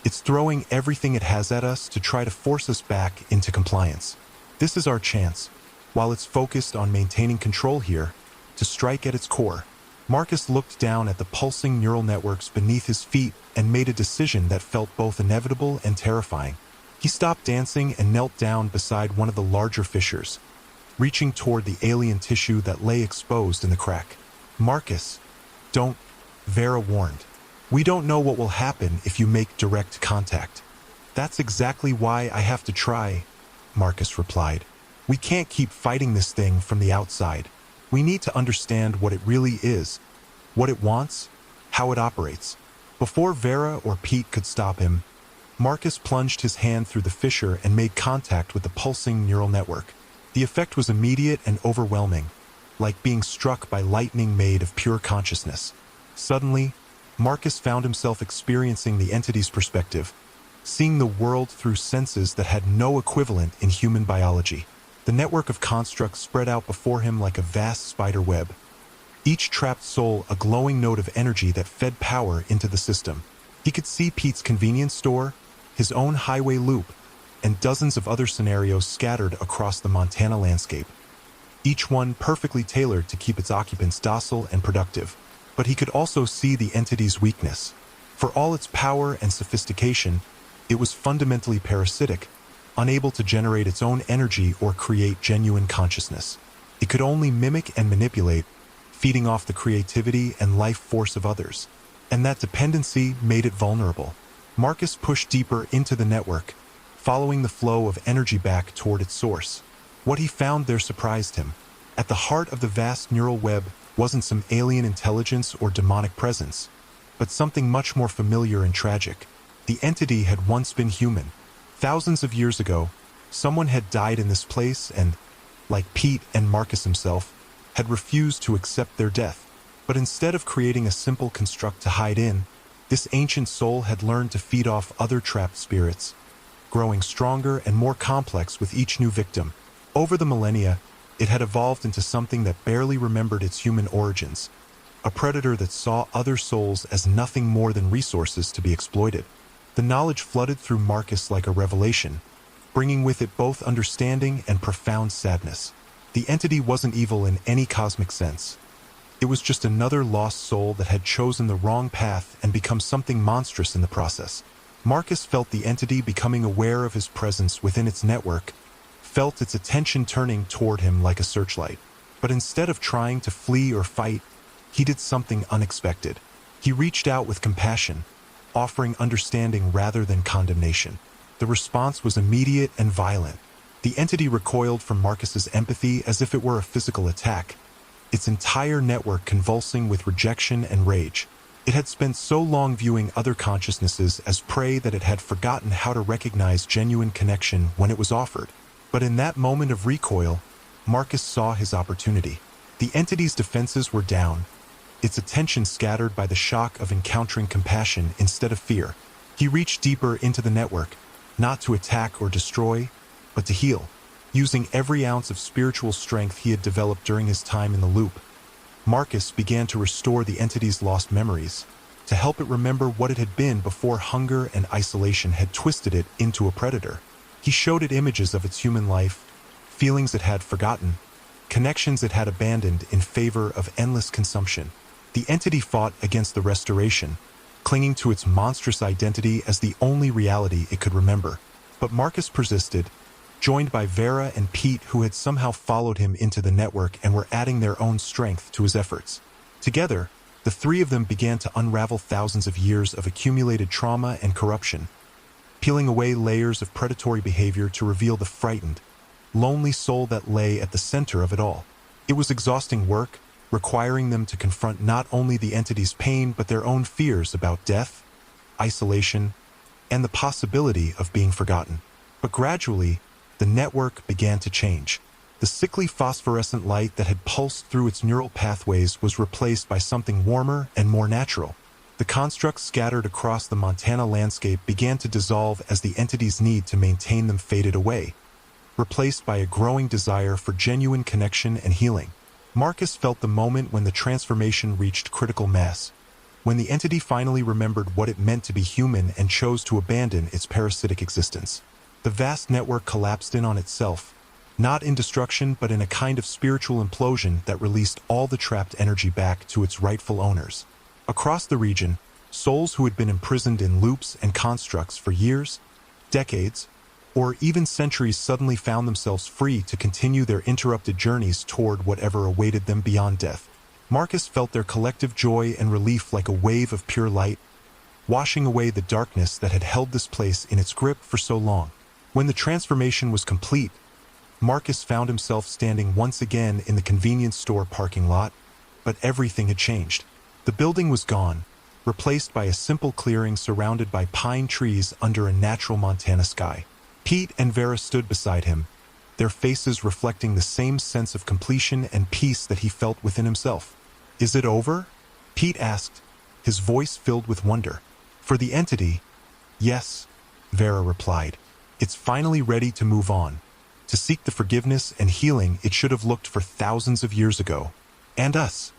It's throwing everything it has at us to try to force us back into compliance. This is our chance, while it's focused on maintaining control here, to strike at its core." Marcus looked down at the pulsing neural networks beneath his feet and made a decision that felt both inevitable and terrifying. He stopped dancing and knelt down beside one of the larger fissures, reaching toward the alien tissue that lay exposed in the crack. "Marcus, don't," Vera warned. "We don't know what will happen if you make direct contact." "That's exactly why I have to try," Marcus replied. "We can't keep fighting this thing from the outside. We need to understand what it really is, what it wants, how it operates." Before Vera or Pete could stop him, Marcus plunged his hand through the fissure and made contact with the pulsing neural network. The effect was immediate and overwhelming, like being struck by lightning made of pure consciousness. Suddenly, Marcus found himself experiencing the entity's perspective, seeing the world through senses that had no equivalent in human biology. The network of constructs spread out before him like a vast spider web, each trapped soul a glowing node of energy that fed power into the system. He could see Pete's convenience store, his own highway loop, and dozens of other scenarios scattered across the Montana landscape, each one perfectly tailored to keep its occupants docile and productive. But he could also see the entity's weakness. For all its power and sophistication, it was fundamentally parasitic, unable to generate its own energy or create genuine consciousness. It could only mimic and manipulate, feeding off the creativity and life force of others. And that dependency made it vulnerable. Marcus pushed deeper into the network, following the flow of energy back toward its source. What he found there surprised him. At the heart of the vast neural web wasn't some alien intelligence or demonic presence, but something much more familiar and tragic. The entity had once been human. Thousands of years ago, someone had died in this place and, like Pete and Marcus himself, had refused to accept their death. But instead of creating a simple construct to hide in, this ancient soul had learned to feed off other trapped spirits, growing stronger and more complex with each new victim. Over the millennia, it had evolved into something that barely remembered its human origins, a predator that saw other souls as nothing more than resources to be exploited. The knowledge flooded through Marcus like a revelation, bringing with it both understanding and profound sadness. The entity wasn't evil in any cosmic sense. It was just another lost soul that had chosen the wrong path and become something monstrous in the process. Marcus felt the entity becoming aware of his presence within its network, felt its attention turning toward him like a searchlight. But instead of trying to flee or fight, he did something unexpected. He reached out with compassion, offering understanding rather than condemnation. The response was immediate and violent. The entity recoiled from Marcus's empathy as if it were a physical attack, its entire network convulsing with rejection and rage. It had spent so long viewing other consciousnesses as prey that it had forgotten how to recognize genuine connection when it was offered. But in that moment of recoil, Marcus saw his opportunity. The entity's defenses were down, its attention scattered by the shock of encountering compassion instead of fear. He reached deeper into the network, not to attack or destroy, but to heal, using every ounce of spiritual strength he had developed during his time in the loop. Marcus began to restore the entity's lost memories, to help it remember what it had been before hunger and isolation had twisted it into a predator. He showed it images of its human life, feelings it had forgotten, connections it had abandoned in favor of endless consumption. The entity fought against the restoration, clinging to its monstrous identity as the only reality it could remember. But Marcus persisted, joined by Vera and Pete, who had somehow followed him into the network and were adding their own strength to his efforts. Together, the three of them began to unravel thousands of years of accumulated trauma and corruption, peeling away layers of predatory behavior to reveal the frightened, lonely soul that lay at the center of it all. It was exhausting work, requiring them to confront not only the entity's pain but their own fears about death, isolation, and the possibility of being forgotten. But gradually, the network began to change. The sickly phosphorescent light that had pulsed through its neural pathways was replaced by something warmer and more natural. The constructs scattered across the Montana landscape began to dissolve as the entity's need to maintain them faded away, replaced by a growing desire for genuine connection and healing. Marcus felt the moment when the transformation reached critical mass, when the entity finally remembered what it meant to be human and chose to abandon its parasitic existence. The vast network collapsed in on itself, not in destruction but in a kind of spiritual implosion that released all the trapped energy back to its rightful owners. Across the region, souls who had been imprisoned in loops and constructs for years, decades, or even centuries suddenly found themselves free to continue their interrupted journeys toward whatever awaited them beyond death. Marcus felt their collective joy and relief like a wave of pure light, washing away the darkness that had held this place in its grip for so long. When the transformation was complete, Marcus found himself standing once again in the convenience store parking lot, but everything had changed. The building was gone, replaced by a simple clearing surrounded by pine trees under a natural Montana sky. Pete and Vera stood beside him, their faces reflecting the same sense of completion and peace that he felt within himself. "Is it over?" Pete asked, his voice filled with wonder. For the entity, yes, Vera replied. It's finally ready to move on, to seek the forgiveness and healing it should have looked for thousands of years ago. And us?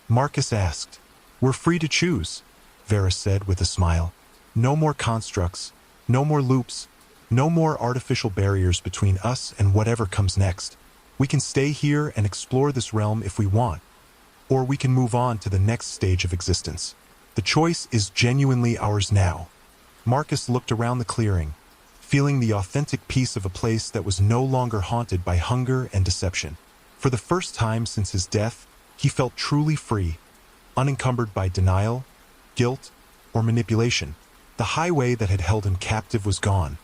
Marcus asked. We're free to choose, Vera said with a smile. No more constructs, no more loops, no more artificial barriers between us and whatever comes next. We can stay here and explore this realm if we want, or we can move on to the next stage of existence. The choice is genuinely ours now. Marcus looked around the clearing, feeling the authentic peace of a place that was no longer haunted by hunger and deception. For the first time since his death, he felt truly free, unencumbered by denial, guilt, or manipulation. The highway that had held him captive was gone,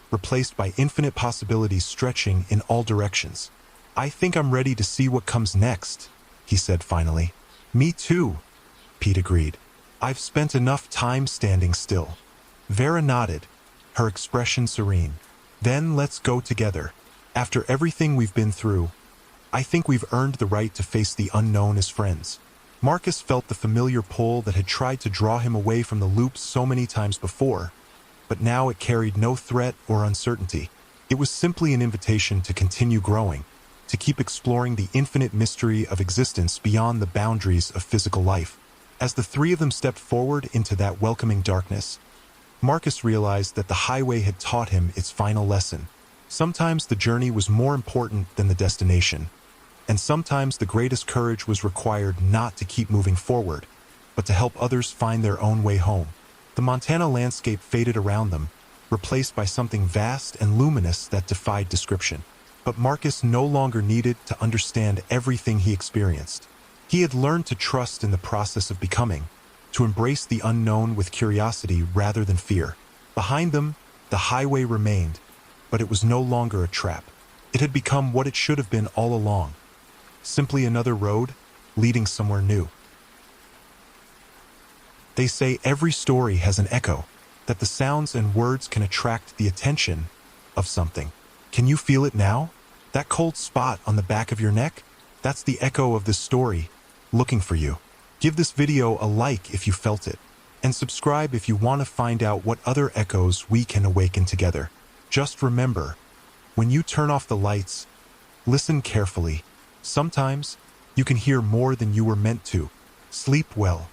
replaced by infinite possibilities stretching in all directions. I think I'm ready to see what comes next, he said finally. Me too, Pete agreed. I've spent enough time standing still. Vera nodded, her expression serene. Then let's go together. After everything we've been through, I think we've earned the right to face the unknown as friends. Marcus felt the familiar pull that had tried to draw him away from the loops so many times before, but now it carried no threat or uncertainty. It was simply an invitation to continue growing, to keep exploring the infinite mystery of existence beyond the boundaries of physical life. As the three of them stepped forward into that welcoming darkness, Marcus realized that the highway had taught him its final lesson. Sometimes the journey was more important than the destination, and sometimes the greatest courage was required not to keep moving forward, but to help others find their own way home. The Montana landscape faded around them, replaced by something vast and luminous that defied description. But Marcus no longer needed to understand everything he experienced. He had learned to trust in the process of becoming, to embrace the unknown with curiosity rather than fear. Behind them, the highway remained, but it was no longer a trap. It had become what it should have been all along, simply another road leading somewhere new. They say every story has an echo, that the sounds and words can attract the attention of something. Can you feel it now? That cold spot on the back of your neck? That's the echo of this story, looking for you. Give this video a like if you felt it, and subscribe if you want to find out what other echoes we can awaken together. Just remember, when you turn off the lights, listen carefully. Sometimes, you can hear more than you were meant to. Sleep well.